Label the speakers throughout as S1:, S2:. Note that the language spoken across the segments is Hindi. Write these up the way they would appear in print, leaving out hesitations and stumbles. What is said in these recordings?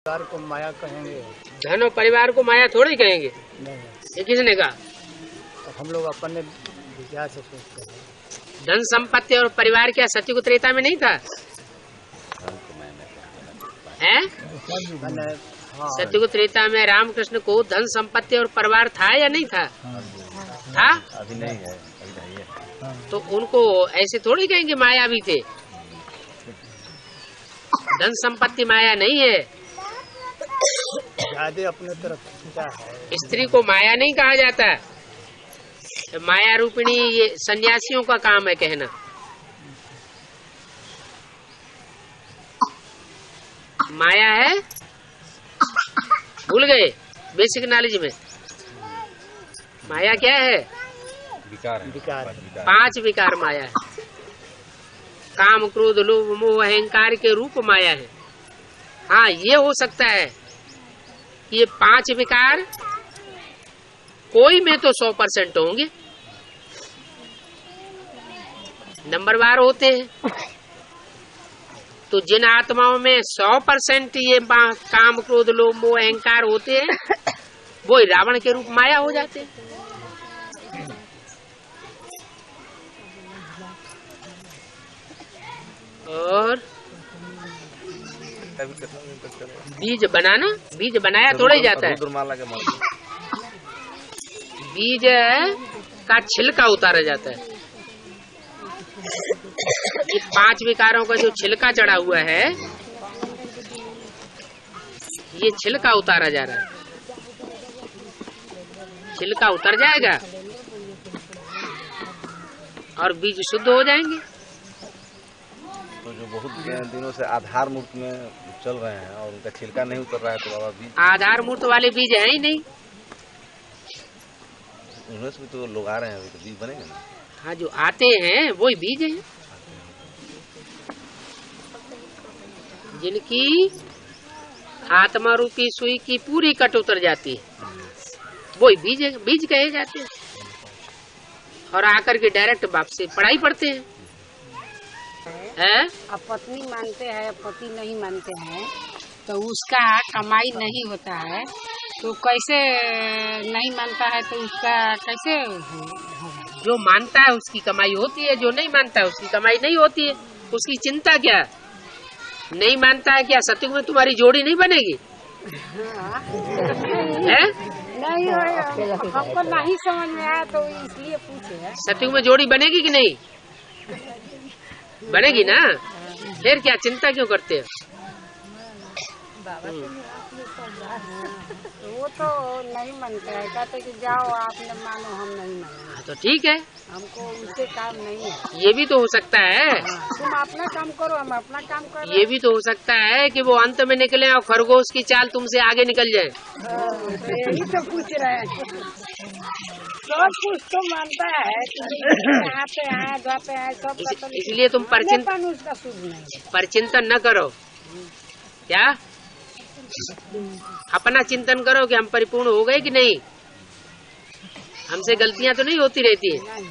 S1: परिवार को माया कहेंगे?
S2: धन और परिवार को माया थोड़ी कहेंगे।
S1: नहीं,
S2: ये किसने कहा?
S1: तो हम लोग अपने विचार से सोचते हैं।
S2: धन संपत्ति और परिवार क्या सत्युग त्रेता में नहीं था? है?
S1: हाँ,
S2: सत्युग त्रेता में रामकृष्ण को धन संपत्ति और परिवार था या नहीं था? था?
S3: अभी नहीं है, अभी नहीं है।
S2: तो उनको ऐसे थोड़ी कहेंगे माया भी थे। धन संपत्ति माया नहीं है।
S1: ज्यादा अपने तरफ खींचा है।
S2: स्त्री को माया नहीं कहा जाता। माया रूपिणी ये सन्यासियों का काम है कहना। माया है, भूल गए बेसिक नॉलेज में। माया क्या है?
S3: विकार है।
S1: विकार।
S2: 5 विकार माया है। काम, क्रोध, लोभ, मोह, अहंकार के रूप माया है। हाँ, ये हो सकता है कि ये 5 विकार कोई में तो 100% होंगे, नंबरवार होते हैं। तो जिन आत्माओं में 100% ये काम, क्रोध, लोभ, मोह, अहंकार होते हैं, वो रावण के रूप माया हो जाते हैं। और बीज बनाना, बीज बनाया थोड़ा ही जाता है। बीज का छिलका उतारा जाता है। ये 5 विकारों का जो छिलका चढ़ा हुआ है, ये छिलका उतारा जा रहा है। छिलका उतर जाएगा और बीज शुद्ध हो जाएंगे।
S3: तो जो बहुत दिनों से आधार मूर्त में चल रहे हैं और उनका छिलका नहीं उतर रहा है, तो बाबा बीज
S2: आधार मूर्त वाले बीज है ही नहीं।
S3: उनमें से भी तो लोग आ रहे हैं, तो बीज बनेंगे ना।
S2: हाँ, जो आते हैं वही बीज हैं। जिनकी आत्मा रूपी सुई की पूरी कट उतर जाती है, वही बीज है, बीज कहे जाते हैं। और आकर के डायरेक्ट बाप से पढ़ाई पढ़ते हैं।
S4: अब पत्नी मानते हैं, पति नहीं मानते हैं, तो उसका कमाई नहीं होता है। तो कैसे नहीं मानता है तो उसका कैसे होगा?
S2: जो मानता है उसकी कमाई होती है, जो नहीं मानता है उसकी कमाई नहीं होती है। उसकी चिंता क्या? नहीं मानता है क्या सत्युग में तुम्हारी जोड़ी नहीं बनेगी? है?
S4: नहीं, हमको नहीं समझ में आया तो इसलिए पूछे।
S2: सत्युग में जोड़ी बनेगी कि नहीं? बनेगी ना। फिर क्या चिंता क्यों करते हो?
S4: वो तो नहीं मानते हैं, कहते कि जाओ आपने मानो, हम नहीं मानो।
S2: तो ठीक है,
S4: हमको उससे काम नहीं है।
S2: ये भी तो हो सकता है।
S4: तुम अपना काम करो, हम अपना काम करो।
S2: ये भी तो हो सकता है कि वो अंत में निकले और खरगोश की चाल तुमसे आगे निकल जाए।
S4: तो यही तो पूछ रहे हैं। सब कुछ तो मानता है, यहाँ पे आए, द्वार पे आए, सब।
S2: इसलिए तुम परचिंतन न करो। क्या? अपना चिंतन करो कि हम परिपूर्ण हो गए कि नहीं। हमसे गलतियां तो नहीं होती रहती है।
S4: नहीं,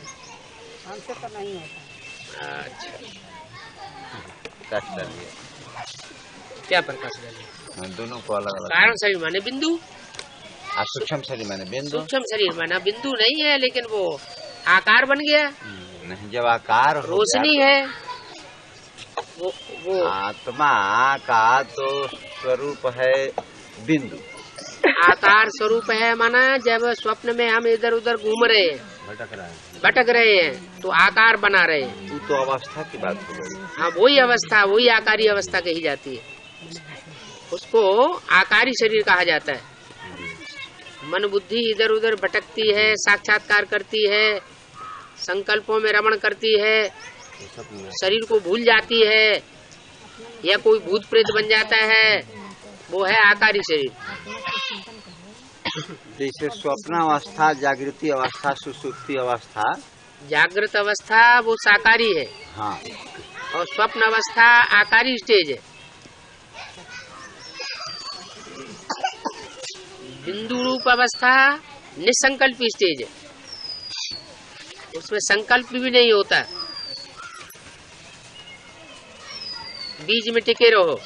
S4: हमसे तो नहीं होता।
S2: अच्छा,
S3: प्रकाश डालिए।
S2: क्या प्रकाश डालिए?
S3: दोनों को अलग अलग।
S2: कारण शरीर माने बिंदु,
S3: सूक्ष्म शरीर माने बिंदु।
S2: सूक्ष्म शरीर माना बिंदु नहीं है, लेकिन वो आकार बन गया।
S3: नहीं, जब आकार हो
S2: रोशनी है वो
S3: आत्मा का तो स्वरूप है बिंदु।
S2: आकार स्वरूप है माना जब स्वप्न में हम इधर उधर घूम रहे हैं, भटक रहे हैं, तो आकार बना रहे हैं।
S3: तो अवस्था की बात हो गई।
S2: हाँ, वही अवस्था, वही आकारी अवस्था कही जाती है। उसको आकारी शरीर कहा जाता है। मन बुद्धि इधर उधर भटकती है, साक्षात्कार करती है, संकल्पों में रमण करती है, शरीर को भूल जाती है, या कोई भूत प्रेत बन जाता है, वो है आकारी शरीर।
S3: जैसे स्वप्न अवस्था, जागृति अवस्था, सुसुप्ति अवस्था।
S2: जागृत अवस्था वो साकारी है।
S3: हाँ।
S2: और स्वप्न अवस्था आकारी स्टेज है। बिंदु रूप अवस्था निसंकल्पी स्टेज है। उसमें संकल्प भी नहीं होता। बीज में टिके रहो।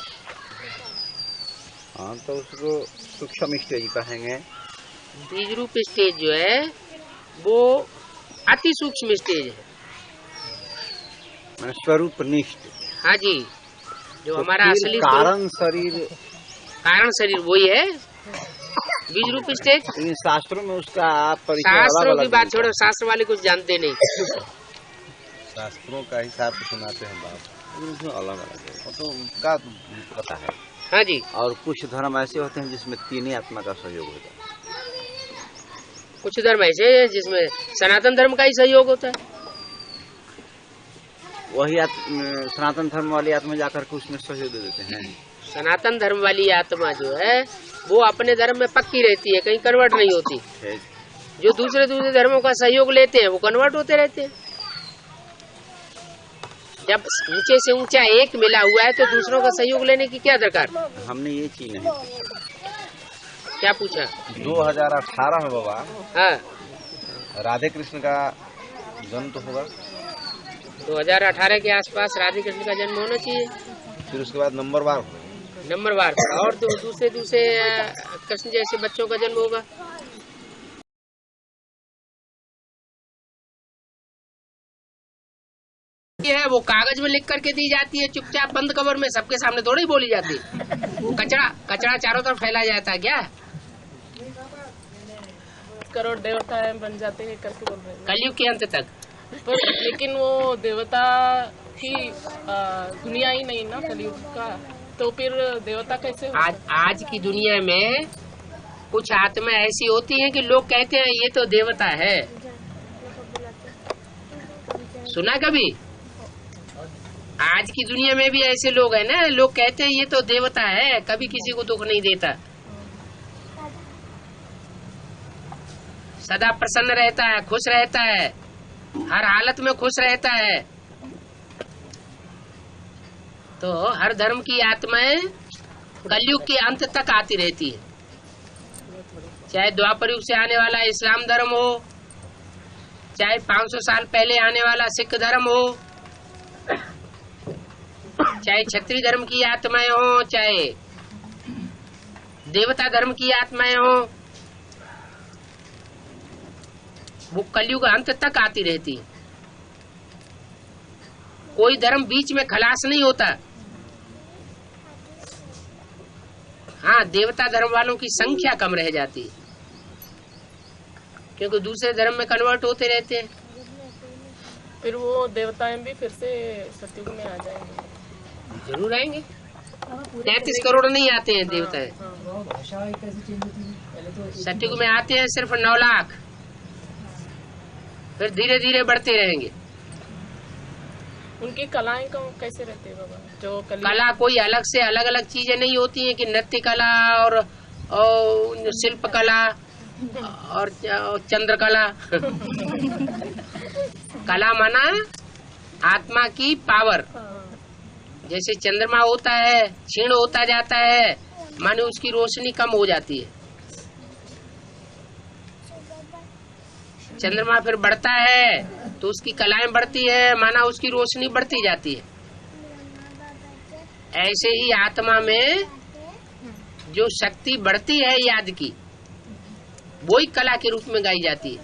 S3: हाँ, हाँ, तो उसको सूक्ष्म स्टेज कहेंगे।
S2: बीज रूप स्टेज जो है वो अति सूक्ष्म स्टेज है,
S3: मैंने स्वरूप निष्ठ।
S2: हाँ जी, जो
S3: तो
S2: हमारा
S3: फिर
S2: असली
S3: कारण शरीर
S2: वही है बीज रूप स्टेज।
S3: इन शास्त्रों में उसका परिचय
S2: शास्त्रों
S3: अलग
S2: की
S3: अलग
S2: बात
S3: मिलता
S2: छोड़ो,
S3: है।
S2: शास्त्र वाले कुछ जानते नहीं।
S3: शास्त्रों का हिसाब से सुनाते हैं बात, लेकिन उसमें अलग अलग है, वो तो उनका पता है।
S2: हाँ जी,
S3: और कुछ धर्म ऐसे होते हैं जिसमें तीन ही आत्मा का सहयोग होता है।
S2: कुछ धर्म ऐसे है जिसमें सनातन धर्म का ही सहयोग होता है।
S3: वही सनातन धर्म वाली आत्मा जाकर के उसमें सहयोग दे देते हैं।
S2: सनातन धर्म वाली आत्मा जो है वो अपने धर्म में पक्की रहती है, कहीं कन्वर्ट नहीं होती। जो दूसरे धर्मों का सहयोग लेते हैं वो कन्वर्ट होते रहते हैं। जब ऊंचे से ऊंचा एक मिला हुआ है तो दूसरों का सहयोग लेने की क्या दरकार।
S3: हमने ये चीज नहीं पूछा।
S2: क्या पूछा?
S3: 2018 में बाबा,
S2: हाँ,
S3: राधे कृष्ण का जन्म तो होगा।
S2: 2018 के आसपास राधे कृष्ण का जन्म होना चाहिए।
S3: फिर उसके बाद नंबरवार होगा।
S2: नंबरवार और तो दूसरे कृष्ण जैसे बच्चों का जन्म होगा। ये है वो कागज में लिख करके दी जाती है, चुपचाप बंद कवर में सबके सामने थोड़ी ही बोली जाती है। वो कचरा चारों तरफ फैलाया जाता है क्या?
S5: करोड़ देवता बन जाते हैं करके बोल रहे हैं
S2: कलयुग के अंत तक।
S5: पर लेकिन वो देवता की दुनिया ही नहीं ना कलयुग का, तो फिर देवता कैसे हो?
S2: आज की दुनिया में कुछ आत्मा ऐसी होती हैं कि लोग कहते हैं ये तो देवता है। सुना कभी? आज की दुनिया में भी ऐसे लोग हैं ना, लोग कहते हैं ये तो देवता है, कभी किसी को दुख नहीं देता, सदा प्रसन्न रहता है, खुश रहता है, हर हालत में खुश रहता है। तो हर धर्म की आत्माएं कलयुग के अंत तक आती रहती है, चाहे द्वापर युग से आने वाला इस्लाम धर्म हो, चाहे 500 साल पहले आने वाला सिख धर्म हो, चाहे क्षत्रिय धर्म की आत्माएं हो, चाहे देवता धर्म की आत्माएं हो, वो कलयुग अंत तक आती रहती है। कोई धर्म बीच में खलास नहीं होता। हाँ, देवता धर्म वालों की संख्या कम रह जाती है क्योंकि दूसरे धर्म में कन्वर्ट होते रहते हैं।
S5: फिर वो देवताएं भी फिर से सतयुग में आ जाएंगे।
S2: जरूर आएंगे। 33 करोड़ नहीं आते हैं देवताएं, सतयुग में आते हैं सिर्फ 9 लाख, फिर धीरे धीरे बढ़ते रहेंगे।
S5: उनकी कलाएं कैसे रहती है बाबा? जो
S2: कला कोई अलग से अलग अलग चीजें नहीं होती हैं कि नृत्य कला और शिल्प कला और चंद्रकला। कला माना आत्मा की पावर। जैसे चंद्रमा होता है, क्षीण होता जाता है, माने उसकी रोशनी कम हो जाती है। चंद्रमा फिर बढ़ता है तो उसकी कलाएं बढ़ती है, माना उसकी रोशनी बढ़ती जाती है। ऐसे ही आत्मा में जो शक्ति बढ़ती है याद की, वही कला के रूप में गाई जाती है।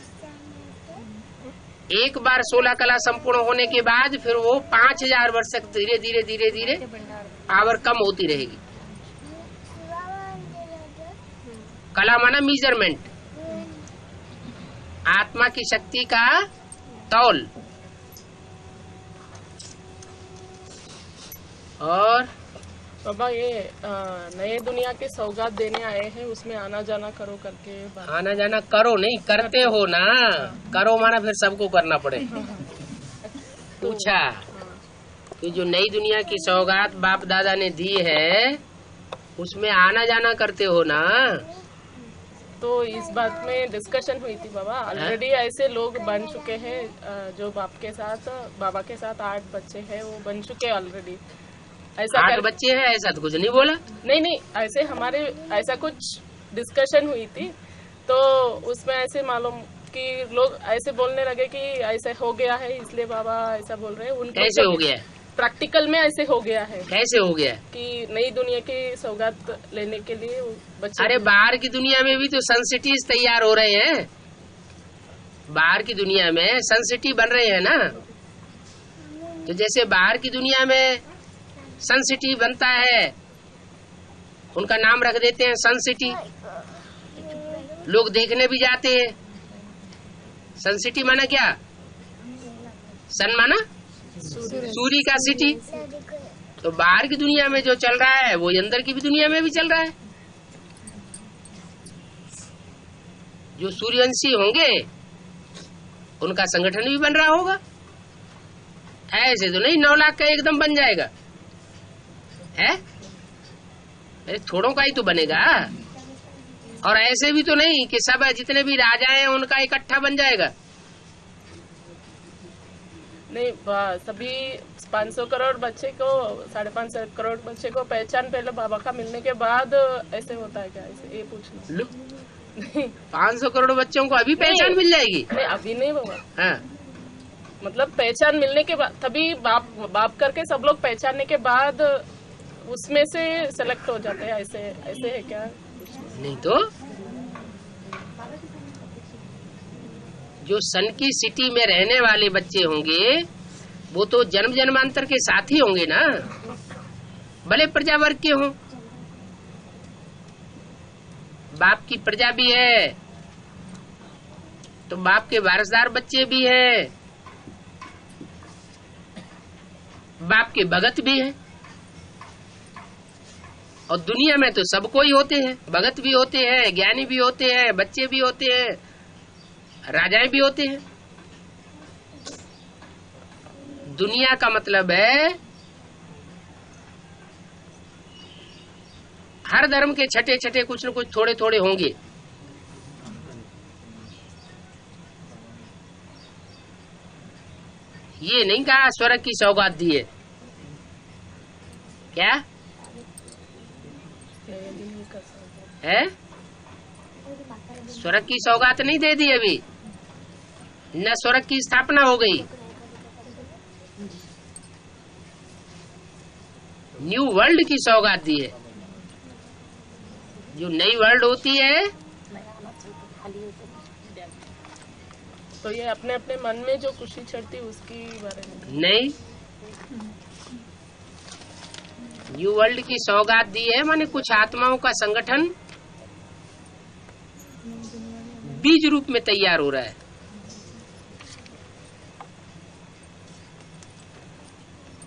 S2: एक बार 16 कला संपूर्ण होने के बाद फिर वो 5000 वर्ष तक धीरे धीरे धीरे धीरे पावर कम होती रहेगी। कला माना मेजरमेंट, आत्मा की शक्ति का तौल। और
S5: बाबा ये नए दुनिया के सौगात देने आए हैं, उसमें आना जाना करो करके
S2: आना जाना करो नहीं, करते हो ना। करो माना फिर सबको करना पड़े। पूछा कि जो नई दुनिया की सौगात बाप दादा ने दी है उसमें आना जाना करते हो ना।
S5: तो इस बात में डिस्कशन हुई थी बाबा। ऑलरेडी ऐसे लोग बन चुके हैं जो बाबा के साथ 8 बच्चे हैं, वो बन चुके ऑलरेडी। ऐसा
S2: 8 बच्चे हैं ऐसा तो कुछ नहीं बोला।
S5: नहीं, ऐसे हमारे ऐसा कुछ डिस्कशन हुई थी, तो उसमें ऐसे मालूम कि लोग ऐसे बोलने लगे कि ऐसे हो गया है इसलिए बाबा ऐसा बोल रहे हैं। उनके
S2: कैसे हो गया?
S5: प्रैक्टिकल में ऐसे हो गया है
S2: कैसे हो गया
S5: कि नई दुनिया की सौगात लेने के लिए वो बच्चे।
S2: अरे बाहर की दुनिया में भी तो सनसिटीज तैयार हो रहे हैं, बाहर की दुनिया में सनसिटी बन रहे हैं ना। तो जैसे बाहर की दुनिया में सनसिटी बनता है, उनका नाम रख देते हैं सनसिटी, लोग देखने भी जाते हैं। सनसिटी माना क्या? सन माना सूर्य का सिटी। तो बाहर की दुनिया में जो चल रहा है वो अंदर की भी दुनिया में भी चल रहा है। जो सूर्यवंशी होंगे उनका संगठन भी बन रहा होगा। ऐसे तो नहीं 9 लाख का एकदम बन जाएगा है, अरे थोड़ों का ही तो बनेगा। और ऐसे भी तो नहीं कि सब जितने भी राजा हैं उनका इकट्ठा बन जाएगा।
S5: नहीं, सभी 500 करोड़ बच्चे को, 550 करोड़ बच्चे को पहचान पहले बाबा का मिलने के बाद ऐसे होता है क्या? ऐसे ये पूछना।
S2: 500 करोड़ बच्चों को अभी पहचान मिल जाएगी?
S5: नहीं, अभी नहीं बाबा।
S2: हाँ,
S5: मतलब पहचान मिलने के बाद तभी बाप करके सब लोग पहचानने के बाद उसमें से सेलेक्ट हो जाते हैं। ऐसे है क्या?
S2: नहीं तो जो सन की सिटी में रहने वाले बच्चे होंगे वो तो जन्म जन्मांतर के साथी होंगे ना, भले प्रजा वर्ग के हों। बाप की प्रजा भी है तो बाप के वारसदार बच्चे भी हैं, बाप के भगत भी हैं। और दुनिया में तो सब कोई होते हैं, भगत भी होते हैं, ज्ञानी भी होते हैं, बच्चे भी होते हैं, राजाएं भी होते हैं। दुनिया का मतलब है हर धर्म के छठे छठे कुछ न कुछ थोड़े थोड़े होंगे। ये नहीं कहा स्वर्ग की सौगात दी है, क्या है? स्वर्ग की सौगात नहीं दे दी अभी, न स्वर्ग की स्थापना हो गई। न्यू वर्ल्ड की सौगात दी है। जो नई वर्ल्ड होती है
S5: तो ये अपने अपने मन में जो खुशी चढ़ती उसकी बारे में
S2: नहीं, न्यू वर्ल्ड की सौगात दी है माने कुछ आत्माओं का संगठन बीज रूप में तैयार हो रहा है।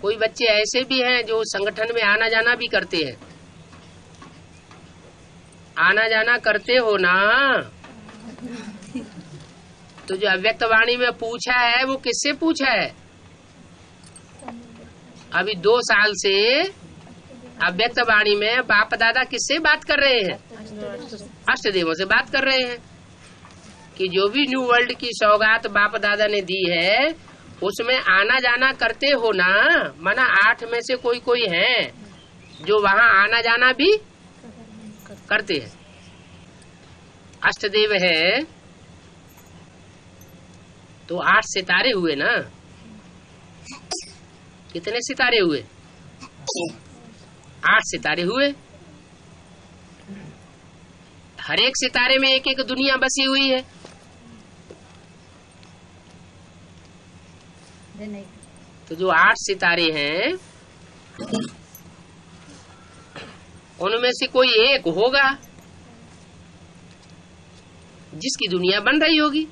S2: कोई बच्चे ऐसे भी हैं जो संगठन में आना जाना भी करते हैं। आना जाना करते हो ना, तो जो अव्यक्त वाणी में पूछा है वो किससे पूछा है? अभी 2 साल से अव्यक्त वाणी में बाप दादा किससे बात कर रहे हैं? अष्टदेवों से बात कर रहे हैं कि जो भी न्यू वर्ल्ड की सौगात बाप दादा ने दी है उसमें आना जाना करते हो ना। माना 8 में से कोई कोई है जो वहाँ आना जाना भी करते हैं। अष्टदेव है तो 8 सितारे हुए ना। कितने सितारे हुए? 8 सितारे हुए। हर एक सितारे में एक एक दुनिया बसी हुई है। तो जो 8 सितारे हैं उनमें से कोई एक होगा जिसकी दुनिया बन रही होगी।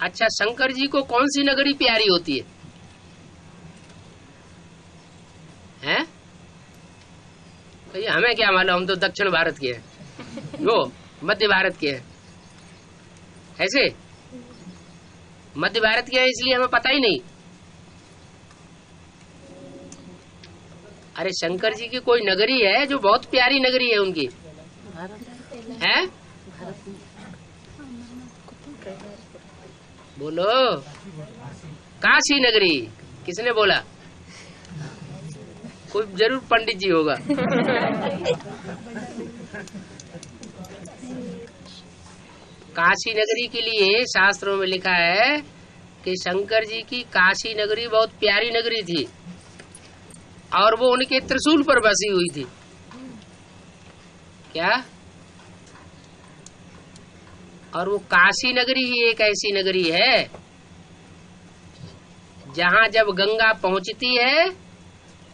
S2: अच्छा, शंकर जी को कौन सी नगरी प्यारी होती है? हैं? तो हमें क्या मालूम, हम तो दक्षिण भारत के हैं, वो मध्य भारत के हैं। ऐसे मध्य भारत के हैं इसलिए हमें पता ही नहीं। अरे शंकर जी की कोई नगरी है जो बहुत प्यारी नगरी है उनकी, है? बोलो, काशी नगरी। किसने बोला? कोई जरूर पंडित जी होगा। काशी नगरी के लिए शास्त्रों में लिखा है कि शंकर जी की काशी नगरी बहुत प्यारी नगरी थी और वो उनके त्रिशूल पर बसी हुई थी। क्या? और वो काशी नगरी ही एक ऐसी नगरी है जहाँ जब गंगा पहुंचती है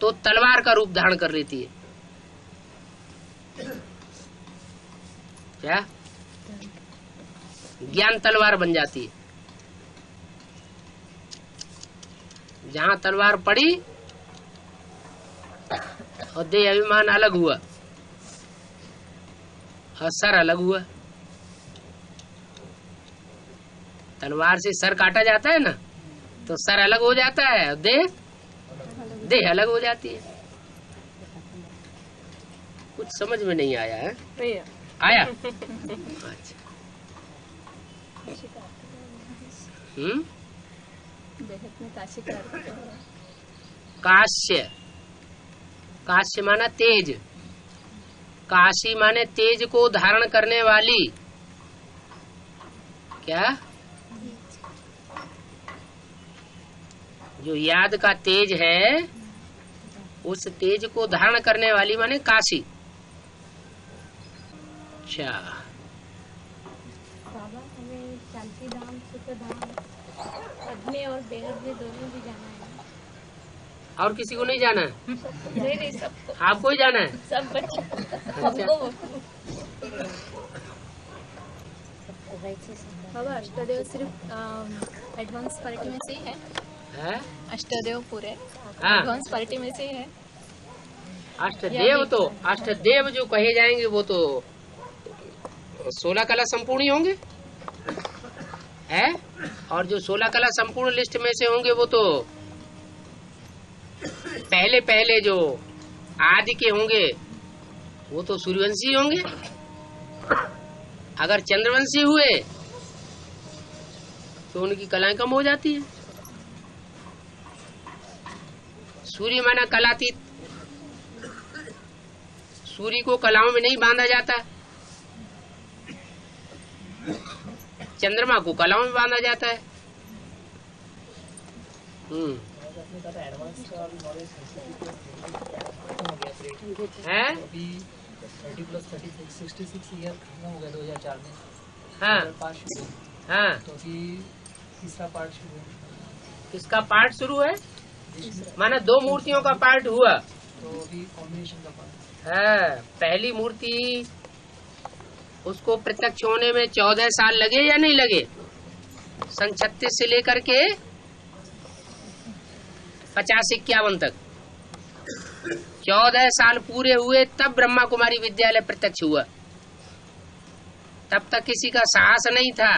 S2: तो तलवार का रूप धारण कर लेती है। क्या? ज्ञान तलवार बन जाती है। जहाँ तलवार पड़ी और देह अभिमान अलग हुआ और सर अलग हुआ। तलवार से सर काटा जाता है ना, तो सर अलग हो जाता है और देह अलग हो जाती है। कुछ समझ में नहीं आया है?
S5: नहीं
S2: आया? अच्छा। काश्य, काश्य माना तेज, काशी माने तेज को धारण करने वाली। क्या? जो याद का तेज है उस तेज को धारण करने वाली माने काशी। अच्छा,
S6: बाबा हमें शांति धाम, सुख धाम, अग्नि और बेहद में दोनों भी जाना है।
S2: और किसी को नहीं जाना है?
S6: नहीं सबको,
S2: आपको ही जाना है?
S6: सब बच्चे बाबा अष्टदेव सिर्फ एडवांस पार्टी में से ही है? अष्टदेव पूरे एडवांस पार्टी में से ही है?
S2: अष्टदेव तो अष्टदेव जो कहे जाएंगे वो तो 16 कला संपूर्ण ही होंगे है। और जो 16 कला संपूर्ण लिस्ट में से होंगे वो तो पहले पहले जो आदि के होंगे वो तो सूर्यवंशी होंगे। अगर चंद्रवंशी हुए तो उनकी कलाएं कम हो जाती है। सूर्य माना कलातीत, सूर्य को कलाओं में नहीं बांधा जाता। चंद्रमा को कलाओं में बांधा जाता है। है
S1: 30+36 ईयर खत्म हो गया 2004 में।
S2: हाँ हाँ,
S1: तो अभी तीसरा पार्ट शुरू है।
S2: किसका पार्ट शुरू है? माना 2 मूर्तियों का पार्ट हुआ,
S1: तो अभी कॉम्बिनेशन का पार्ट
S2: है। पहली मूर्ति उसको प्रत्यक्ष होने में 14 साल लगे या नहीं लगे? सन 36 से लेकर के 50-51 तक 14 साल पूरे हुए, तब ब्रह्मा कुमारी विद्यालय प्रत्यक्ष हुआ। तब तक किसी का साहस नहीं था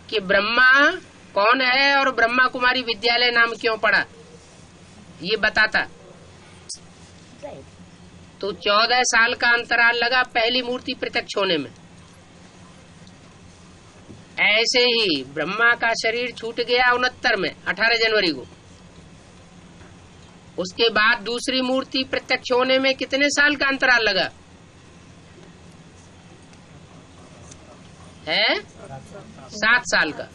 S2: कि ब्रह्मा कौन है और ब्रह्मा कुमारी विद्यालय नाम क्यों पड़ा, ये बताता। तो 14 साल का अंतराल लगा पहली मूर्ति प्रत्यक्ष होने में। ऐसे ही ब्रह्मा का शरीर छूट गया 69 में 18 जनवरी को। उसके बाद दूसरी मूर्ति प्रत्यक्ष होने में कितने साल का अंतराल लगा है? 7 साल का।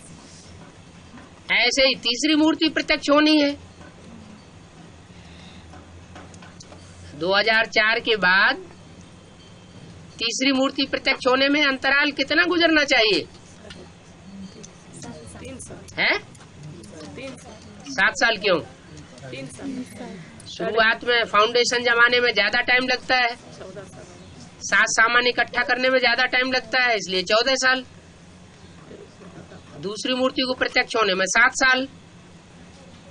S2: ऐसे ही तीसरी मूर्ति प्रत्यक्ष होनी है। 2004 के बाद तीसरी मूर्ति प्रत्यक्ष होने में अंतराल कितना गुजरना चाहिए है? 7 साल क्यों?
S5: 3 साल।
S2: शुरुआत में फाउंडेशन जमाने में ज्यादा टाइम लगता है, 7 सामान इकट्ठा करने में ज्यादा टाइम लगता है, इसलिए 14 साल। दूसरी मूर्ति को प्रत्यक्ष होने में 7 साल।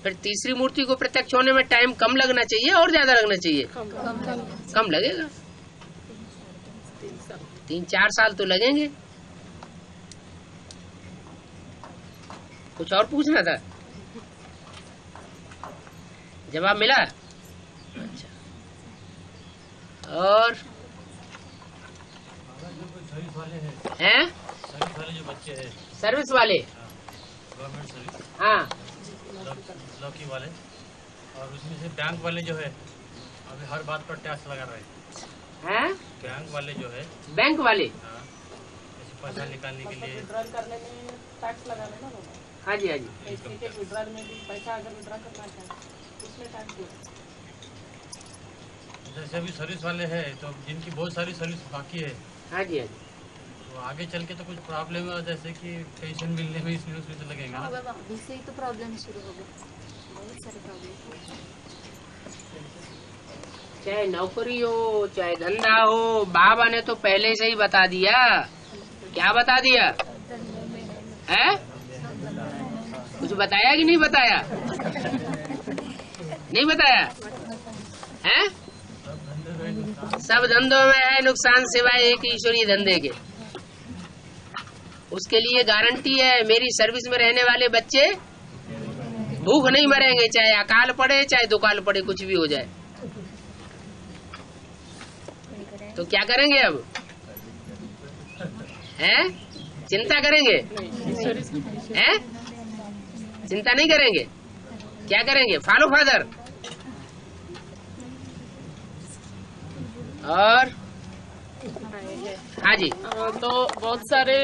S2: फिर तीसरी मूर्ति को प्रत्यक्ष होने में टाइम कम लगना चाहिए और ज्यादा लगना चाहिए? कम लगेगा। 3-4 साल तो लगेंगे। कुछ और पूछना था? जवाब मिला? अच्छा। और हैं?
S7: जो बच्चे हैं
S2: सर्विस वाले,
S7: गवर्नमेंट सर्विस,
S2: हाँ,
S7: लौकी वाले, और उसमें से बैंक वाले जो है अभी हर बात पर टैक्स लगा रहे हैं।
S2: हैं?
S7: बैंक वाले जो है,
S2: बैंक वाले,
S7: हाँ, जैसे पैसा निकालने के लिए।
S5: विड्रॉल करने में टैक्स लगा लेना बाबा।
S2: हाँ जी, हाँ जी।
S5: एससी के विड्रॉल में भी पैसा अगर विड्रॉ करना चाहे उसमें टैक्स दो।
S7: जैसे अभी सर्विस वाले हैं तो जिनकी बहुत सारी सर्विस बाकी है,
S2: हाँ जी, हाँ जी।
S7: तो आगे चल के तो कुछ प्रॉब्लम है, जैसे कि पेंशन मिलने में इसमें उसमें तो लगेगा
S6: हाँ
S7: ना।
S6: बाबा, अभी से ही तो प्रॉब्लम शुरू हो गए, बहुत सारे प्रॉब्लम।
S2: चाहे नौकरी हो चाहे धंधा हो, बाबा ने तो पहले से ही बता दिया। क्या बता दिया है? कुछ बताया कि नहीं बताया? नहीं बताया है? सब धंधों में है नुकसान सिवाय एक ईश्वरीय धंधे के। उसके लिए गारंटी है, मेरी सर्विस में रहने वाले बच्चे भूख नहीं मरेंगे, चाहे अकाल पड़े चाहे दुकाल पड़े, कुछ भी हो जाए। तो क्या करेंगे अब? हैं? चिंता करेंगे? हैं? चिंता नहीं करेंगे? क्या करेंगे? Follow father. और हाँ जी,
S5: तो बहुत सारे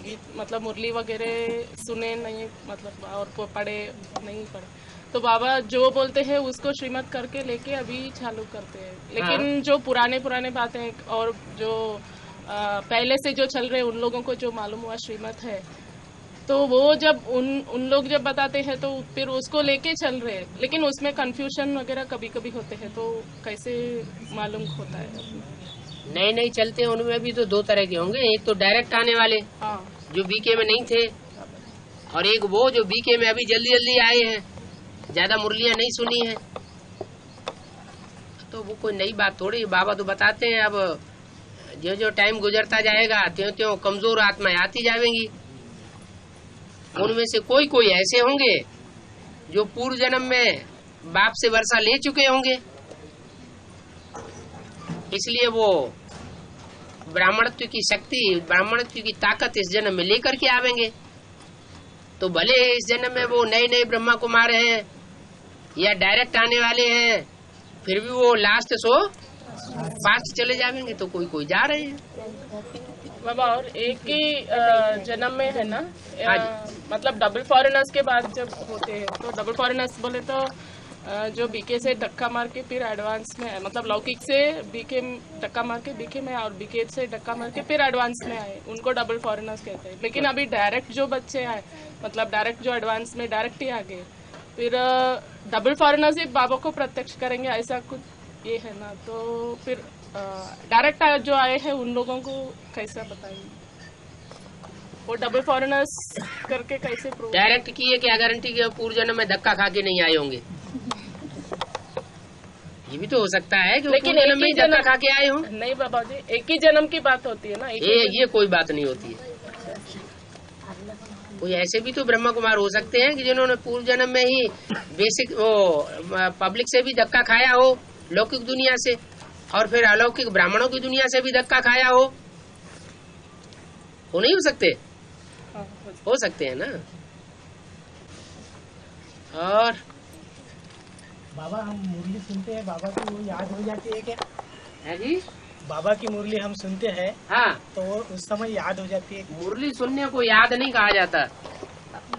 S5: गीत मतलब मुरली वगैरह सुने नहीं, मतलब और पढ़े नहीं पढ़े, तो बाबा जो बोलते हैं उसको श्रीमत करके लेके अभी चालू करते हैं। लेकिन
S2: हाँ।
S5: जो पुराने बातें और जो पहले से जो चल रहे उन लोगों को जो मालूम हुआ श्रीमत है, तो वो जब उन लोग जब बताते हैं तो फिर उसको लेके चल रहे हैं। लेकिन उसमें कंफ्यूजन वगैरह कभी कभी होते हैं, तो कैसे मालूम होता है?
S2: नए नए चलते हैं उनमें भी तो दो तरह के होंगे। एक तो डायरेक्ट आने वाले
S5: हाँ,
S2: जो बीके में नहीं थे, और एक वो जो बीके में अभी जल्दी जल्दी आए हैं, ज्यादा मुरलियां नहीं सुनी है। तो वो कोई नई बात थोड़ी, बाबा तो बताते हैं। अब जो जो टाइम गुजरता जाएगा त्यों त्यों कमजोर आत्माएं आती जाएंगी। उनमें से कोई कोई ऐसे होंगे जो पूर्व जन्म में बाप से वर्षा ले चुके होंगे, इसलिए वो ब्राह्मणत्व की शक्ति, ब्राह्मणत्व की ताकत इस जन्म में लेकर के आवेंगे। तो भले इस जन्म में वो नए नए ब्रह्मा कुमार हैं या डायरेक्ट आने वाले हैं, फिर भी वो लास्ट सो फास्ट चले जाएंगे। तो कोई कोई जा रहे हैं
S5: बाबा। और एक ही जन्म में है ना,
S2: हाँ
S5: मतलब डबल फॉरेनर्स के बाद जब होते हैं, तो डबल फॉरेनर्स बोले तो जो बीके से धक्का मार के फिर एडवांस में है, मतलब लौकिक से बीके धक्का मार के बीके में, और बीके से धक्का मार के फिर एडवांस में आए, उनको डबल फॉरेनर्स कहते हैं। लेकिन अभी डायरेक्ट जो बच्चे आए, मतलब डायरेक्ट जो एडवांस में डायरेक्ट ही आ गए, फिर डबल फॉरेनर्स ही बाबा को प्रत्यक्ष करेंगे, ऐसा कुछ ये है ना। तो फिर डायरेक्ट जो आए हैं उन लोगों को कैसा बताएंगे? वो डबल फॉरेनर्स करके कैसे प्रूव?
S2: डायरेक्ट की है, क्या गारंटी कि पूर्व जन्म में धक्का खा के नहीं आए होंगे? ये भी तो हो सकता है कि
S5: लेकिन
S2: पूर्व जन्म में धक्का खा के आए हों।
S5: नहीं बाबा जी, एक ही जन्म की बात होती है ना।
S2: ये कोई बात नहीं होती है। कोई ऐसे भी तो ब्रह्मा कुमार हो सकते हैं कि जिन्होंने पूर्व जन्म में ही बेसिक वो पब्लिक से भी धक्का खाया हो, लौकिक दुनिया से, और फिर अलौकिक ब्राह्मणों की दुनिया से भी धक्का खाया हो। वो नहीं हो सकते? हो सकते हैं ना। और
S1: बाबा हम मुरली सुनते हैं, बाबा की वो याद हो जाती है क्या?
S2: है जी,
S1: बाबा की मुरली हम सुनते हैं
S2: हाँ,
S1: तो वो उस समय याद हो जाती है।
S2: मुरली सुनने को याद नहीं कहा जाता।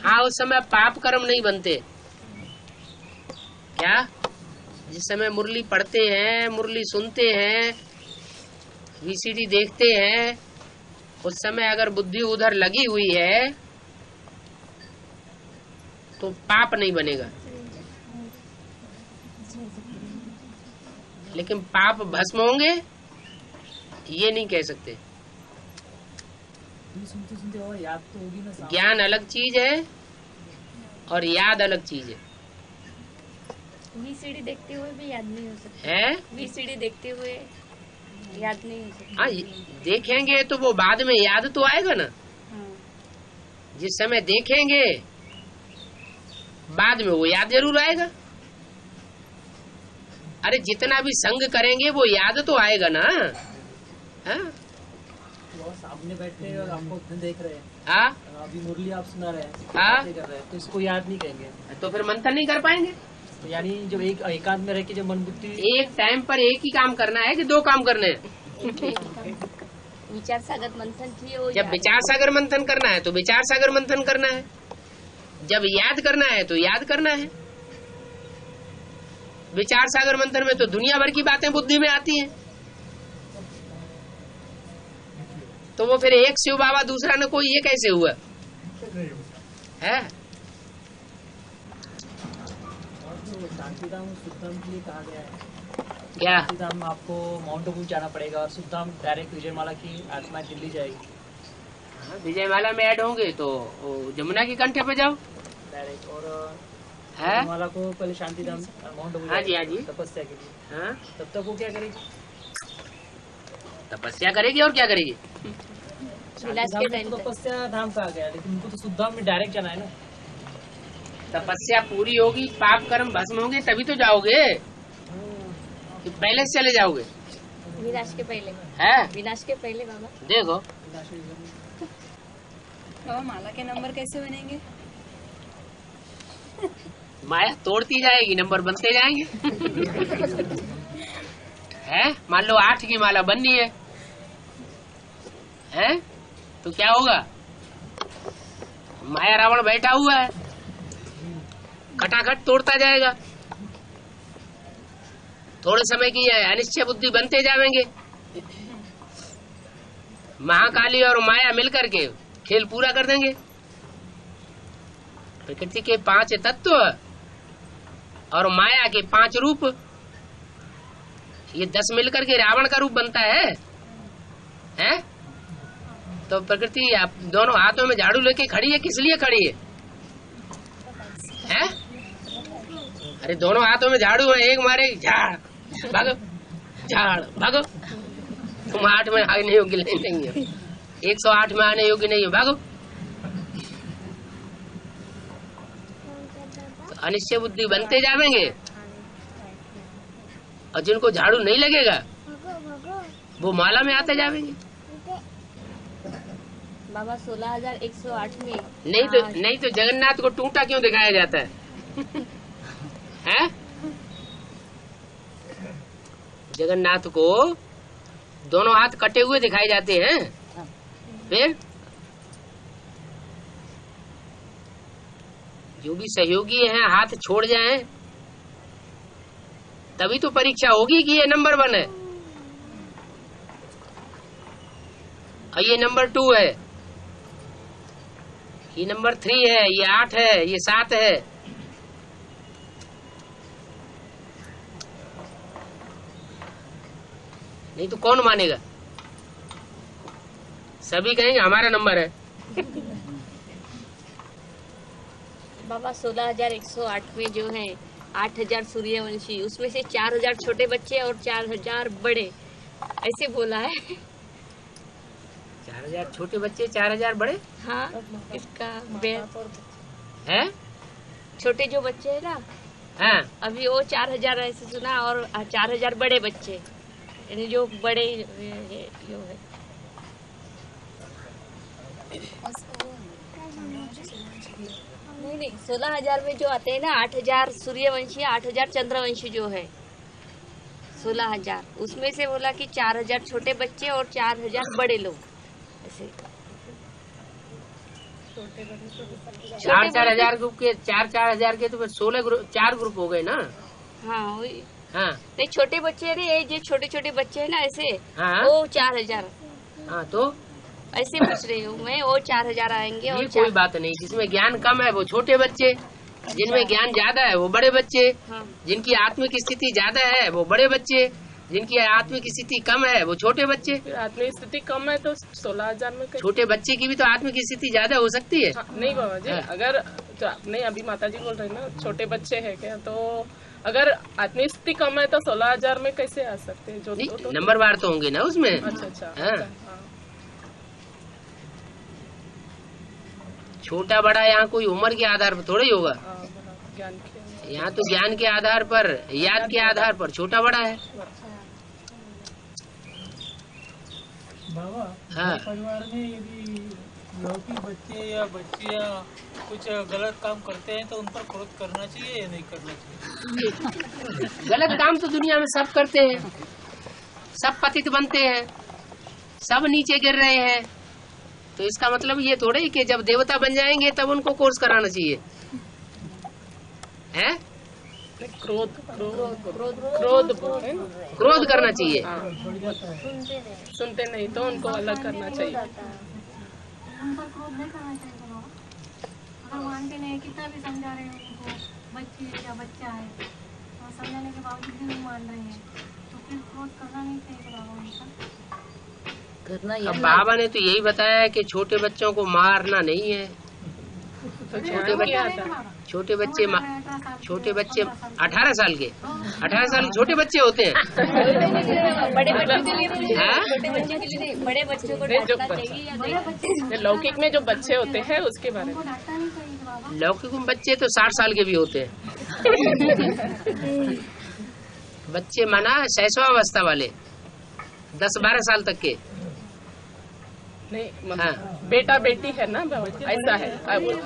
S2: हाँ, उस समय पाप कर्म नहीं बनते। क्या? जिस समय मुरली पढ़ते हैं, मुरली सुनते हैं, वीसीडी देखते हैं, उस समय अगर बुद्धि उधर लगी हुई है तो पाप नहीं बनेगा। लेकिन पाप भस्म होंगे ये नहीं कह सकते।
S1: याद तो होगी ना।
S2: ज्ञान अलग चीज है और याद अलग चीज है।
S6: वीसीडी देखते हुए भी याद नहीं हो सकता
S2: है?
S6: वीसीडी देखते हुए याद नहीं हो सकता।
S2: हाँ, देखेंगे तो वो बाद में याद तो आएगा ना।
S6: हाँ।
S2: जिस समय देखेंगे बाद में वो याद जरूर आएगा। अरे जितना भी संग करेंगे वो याद तो आएगा ना। हाँ?
S1: वो सामने बैठे हैं और आपको देख रहे हैं।
S2: हाँ?
S1: अभी मुरली आप सुना रहे हैं,
S2: हाँ?
S1: बातें कर रहे हैं, तो इसको याद नहीं कहेंगे।
S2: तो फिर मंथन नहीं कर पाएंगे।
S1: तो यानी जो एक एकांत में रह के जो मन बुद्धि
S2: एक टाइम पर एक ही काम करना है कि दो काम करने हैं?
S6: विचार सागर मंथन किए वो
S2: जब विचार सागर मंथन करना है तो विचार सागर मंथन करना है, जब याद करना है तो याद करना है। विचार सागर मंथन में तो दुनिया भर की बातें बुद्धि में आती हैं, तो वो फिर एक शिव बाबा दूसरा न कोई, ये कैसे हुआ है?
S8: शांतिधाम सुखधाम के लिए कहा गया है।
S2: क्या
S8: शांतिधाम आपको माउंट आबू जाना पड़ेगा और सुखधाम डायरेक्ट विजयमाला की आत्मा दिल्ली जाएगी।
S2: हाँ, विजयमाला में ऐड होंगे तो जमुना के कंठे पे जाओ
S8: डायरेक्ट। और
S2: है
S8: विजयमाला को पहले शांतिधाम माउंट आबू
S2: हाँ जी, हाँ जी।
S8: तपस्या के लिए।
S2: हाँ,
S8: तब तक वो क्या करेगी?
S2: तपस्या करेगी और क्या करेगी?
S6: विलास के टाइम तक।
S8: तपस्या धाम कहा गया, लेकिन उनको तो सुखधाम में डायरेक्ट जाना है ना।
S2: तपस्या पूरी होगी, पाप कर्म भस्म होंगे तभी तो जाओगे, कि पहले से चले जाओगे?
S6: विनाश के पहले
S2: है
S6: विनाश के पहले बाबा।
S2: देखो
S6: बाबा माला के नंबर कैसे बनेंगे?
S2: माया तोड़ती जाएगी, नंबर बनते जाएंगे। है मान लो 8 की माला बननी है तो क्या होगा? माया रावण बैठा हुआ है, खटाखट तोड़ता जाएगा। थोड़े समय की है अनिश्चय बुद्धि बनते जाएंगे। महाकाली और माया मिलकर के खेल पूरा कर देंगे। प्रकृति के 5 तत्व और माया के 5 रूप, ये 10 मिलकर के रावण का रूप बनता है? तो प्रकृति आप दोनों हाथों में झाड़ू लेके खड़ी है, किस लिए खड़ी है? अरे दोनों हाथों में झाड़ू है, एक मारे झाड़ भागो, झाड़ भागो। तुम 8 में आने योग्य नहीं हो, 108 में आने योग्य नहीं हो, भागो। तो अनिश्चय बुद्धि बनते जाएंगे, और जिनको झाड़ू नहीं लगेगा वो माला में आते जाएंगे।
S6: बाबा 16,108 में
S2: नहीं तो जगन्नाथ को टूटा क्यों दिखाया जाता है? हैं? जगन्नाथ को दोनों हाथ कटे हुए दिखाए जाते हैं। फिर जो भी सहयोगी हैं हाथ छोड़ जाएं तभी तो परीक्षा होगी कि ये नंबर 1 है और ये नंबर 2 है, ये नंबर 3 है, ये 8 है, ये 7 है। नहीं तो कौन मानेगा? सभी कहेंगे हमारा नंबर है।
S6: बाबा 16,108 में जो है 8,000 सूर्यवंशी, उसमें से 4,000 छोटे बच्चे और 4,000 बड़े, ऐसे बोला है।
S2: 4,000 छोटे बच्चे, 4,000 बड़े।
S6: हाँ, इसका
S2: है
S6: छोटे जो बच्चे है ना,
S2: हाँ,
S6: अभी वो 4,000 ऐसे सुना, और 4,000 बड़े बच्चे, यानी जो बड़े जो है। नहीं 16,000 में जो आते हैं ना, 8,000 सूर्यवंशी, 8,000 चंद्रवंशी जो है 16,000, उसमें से बोला कि 4,000 छोटे बच्चे और 4,000 बड़े लोग, ऐसे
S2: 4,000 ग्रुप के 4,000 के तो 16 ग्रुप, 4 ग्रुप हो गए ना।
S6: हाँ वही।
S2: हाँ
S6: नहीं छोटे बच्चे, अरे ये छोटे छोटे बच्चे है ना ऐसे,
S2: हाँ,
S6: वो 4,000,
S2: हाँ तो
S6: ऐसे पूछ रही हूँ मैं, वो 4,000 आएंगे। और
S2: ये कोई बात नहीं, जिसमें ज्ञान कम है वो छोटे बच्चे, जिनमें ज्ञान ज्यादा है वो बड़े बच्चे,
S6: हाँ।
S2: जिनकी आत्मिक स्थिति ज्यादा है वो बड़े बच्चे, जिनकी आत्मिक स्थिति कम है वो छोटे बच्चे।
S5: फिर आत्मिक स्थिति कम है तो 16,000 में
S2: छोटे बच्चे की भी तो आत्मिक स्थिति ज्यादा हो सकती है।
S5: हाँ, नहीं बाबा जी,
S2: हाँ।
S5: अगर तो नहीं, अभी माता जी बोल रहे हैं ना छोटे बच्चे हैं क्या, तो अगर आत्मिक स्थिति कम है तो 16,000 में कैसे आ सकते हैं? जो तो
S2: नंबर वार तो होंगे ना उसमें।
S5: अच्छा
S2: हाँ।
S5: हाँ।
S2: छोटा बड़ा यहाँ कोई उम्र के आधार पर थोड़ा ही होगा,
S5: ज्ञान के
S2: यहाँ तो ज्ञान के आधार पर, याद के आधार पर छोटा बड़ा है।
S1: बाबा
S2: हाँ।
S1: परिवार में यदि लौकिक बच्चे या बच्चियाँ कुछ गलत काम करते हैं तो उन पर क्रोध करना चाहिए या नहीं करना चाहिए?
S2: गलत काम तो दुनिया में सब करते हैं, सब पतित बनते हैं, सब नीचे गिर रहे हैं। तो इसका मतलब ये थोड़ा ही कि जब देवता बन जाएंगे तब उनको कोर्स कराना चाहिए, है?
S5: क्रोध बोलते हैं ना।
S2: क्रोध करना चाहिए।
S5: सुनते नहीं तो उनको अलग करना चाहिए।
S9: उन पर क्रोध नहीं करना चाहिए बाबा। अगर मानते नहीं, कितना भी समझा रहे हैं उनको, बच्ची है या बच्चा है, और समझाने के बावजूद भी नहीं मान रहे हैं, तो फिर क्रोध करना नहीं चाहिए बाबा उनका।
S2: अब बाबा ने तो यही बताया कि छोटे बच्चों को मारना नहीं है। छोटे बच्चे 18 साल के 18 साल छोटे बच्चे होते हैं।
S6: बड़े बच्चों के लिए छोटे बच्चों के लिए नहीं, बड़े बच्चों को डांटना चाहिए या नहीं?
S5: लौकिक में जो बच्चे होते हैं उसके बारे में।
S2: लौकिक में बच्चे तो 60 साल के भी होते हैं। बच्चे माना शैशवावस्था वाले 10-12 साल तक के।
S5: नहीं
S2: हाँ।
S5: बेटा बेटी है ना, ऐसा है,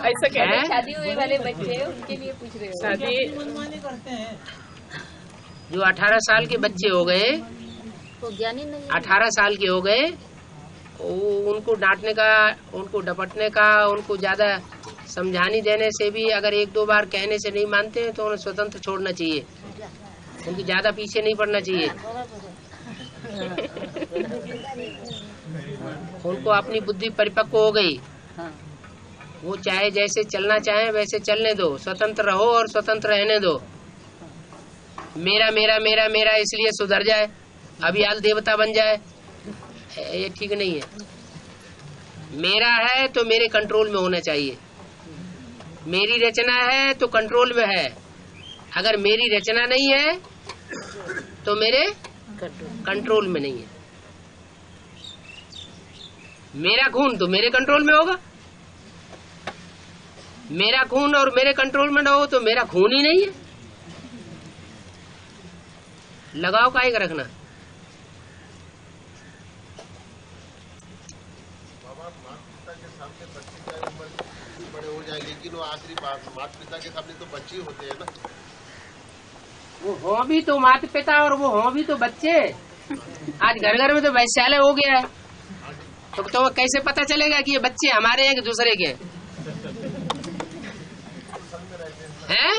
S5: ऐसा कह रहे हैं।
S6: शादी हुए वाले बच्चे उनके लिए पूछ रहे हो।
S5: शादी
S1: मनमानी करते हैं।
S2: जो 18 साल के बच्चे हो गए,
S6: वो ज्ञानी नहीं
S2: 18 साल के हो गए, उनको डांटने का, उनको डपटने का, उनको ज्यादा समझाने देने से भी अगर 1-2 बार कहने से नहीं मानते हैं तो उन्हें स्वतंत्र छोड़ना चाहिए। उनकी ज्यादा पीछे नहीं पड़ना चाहिए। उनको अपनी बुद्धि परिपक्व हो गई, वो चाहे जैसे चलना चाहे वैसे चलने दो, स्वतंत्र रहो और स्वतंत्र रहने दो। मेरा मेरा मेरा मेरा इसलिए सुधर जाए, अभियाल देवता बन जाए, ये ठीक नहीं है। मेरा है तो मेरे कंट्रोल में होना चाहिए। मेरी रचना है तो कंट्रोल में है। अगर मेरी रचना नहीं है तो मेरे कंट्रोल में नहीं है। मेरा खून तो मेरे कंट्रोल में होगा। मेरा खून और मेरे कंट्रोल में न हो तो मेरा खून ही नहीं है। लगाव काहे का रखना।
S10: बड़े हो जाए, लेकिन वो आखिरी माता पिता के सामने तो बच्चे होते हैं ना।
S2: वो हो भी तो माता पिता और वो हो भी तो बच्चे। आज घर घर में तो वैश्यालय हो गया है, तो कैसे पता चलेगा कि ये बच्चे हमारे हैं कि दूसरे के हैं?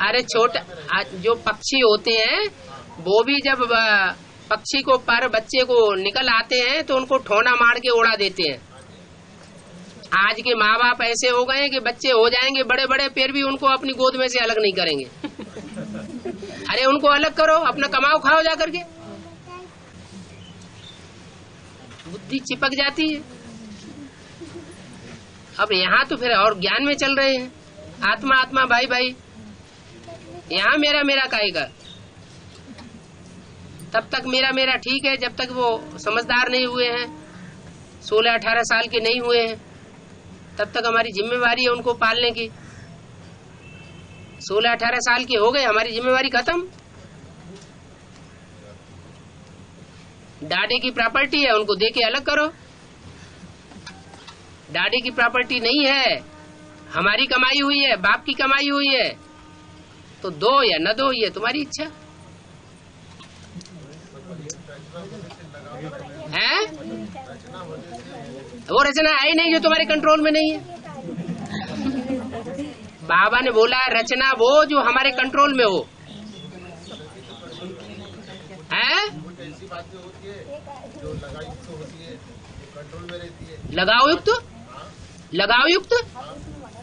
S2: अरे छोटा जो पक्षी होते हैं वो भी जब पक्षी को पर बच्चे को निकल आते हैं तो उनको ठोना मार के उड़ा देते हैं। आज के माँ बाप ऐसे हो गए कि बच्चे हो जाएंगे बड़े बड़े, फिर भी उनको अपनी गोद में से अलग नहीं करेंगे। अरे उनको अलग करो, अपना कमाओ खाओ जा करके। बुद्धि चिपक जाती है। अब यहाँ तो फिर और ज्ञान में चल रहे हैं, आत्मा आत्मा भाई भाई। यहाँ मेरा मेरा काहेगा। तब तक मेरा मेरा ठीक है जब तक वो समझदार नहीं हुए हैं, 16-18 साल के नहीं हुए हैं, तब तक हमारी जिम्मेवारी है उनको पालने की। 16-18 साल के हो गए, हमारी जिम्मेवारी खत्म। डाडे की प्रॉपर्टी है, उनको दे के अलग करो। डाडे की प्रॉपर्टी नहीं है, हमारी कमाई हुई है, बाप की कमाई हुई है, तो दो या न दो ये तुम्हारी इच्छा है। वो रचना है ही नहीं जो तुम्हारे कंट्रोल में नहीं है। बाबा ने बोला रचना वो जो हमारे कंट्रोल में हो है। लगाव युक्त, लगाव युक्त।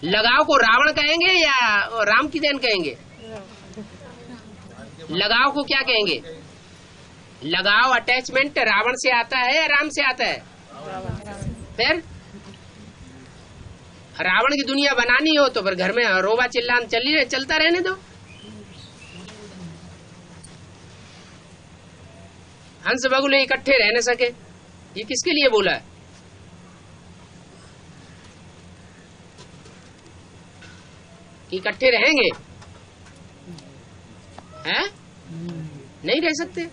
S2: लगाव को रावण कहेंगे या राम की देन कहेंगे? लगाव को क्या कहेंगे? लगाव अटैचमेंट रावण से आता है या राम से आता है? फिर रावण की दुनिया बनानी हो तो फिर घर में रोबा चिल्लान चलता रहने दो। हंस बगुले इकट्ठे रह न सके, ये किसके लिए बोला है? इकट्ठे रहेंगे हैं? नहीं रह सकते।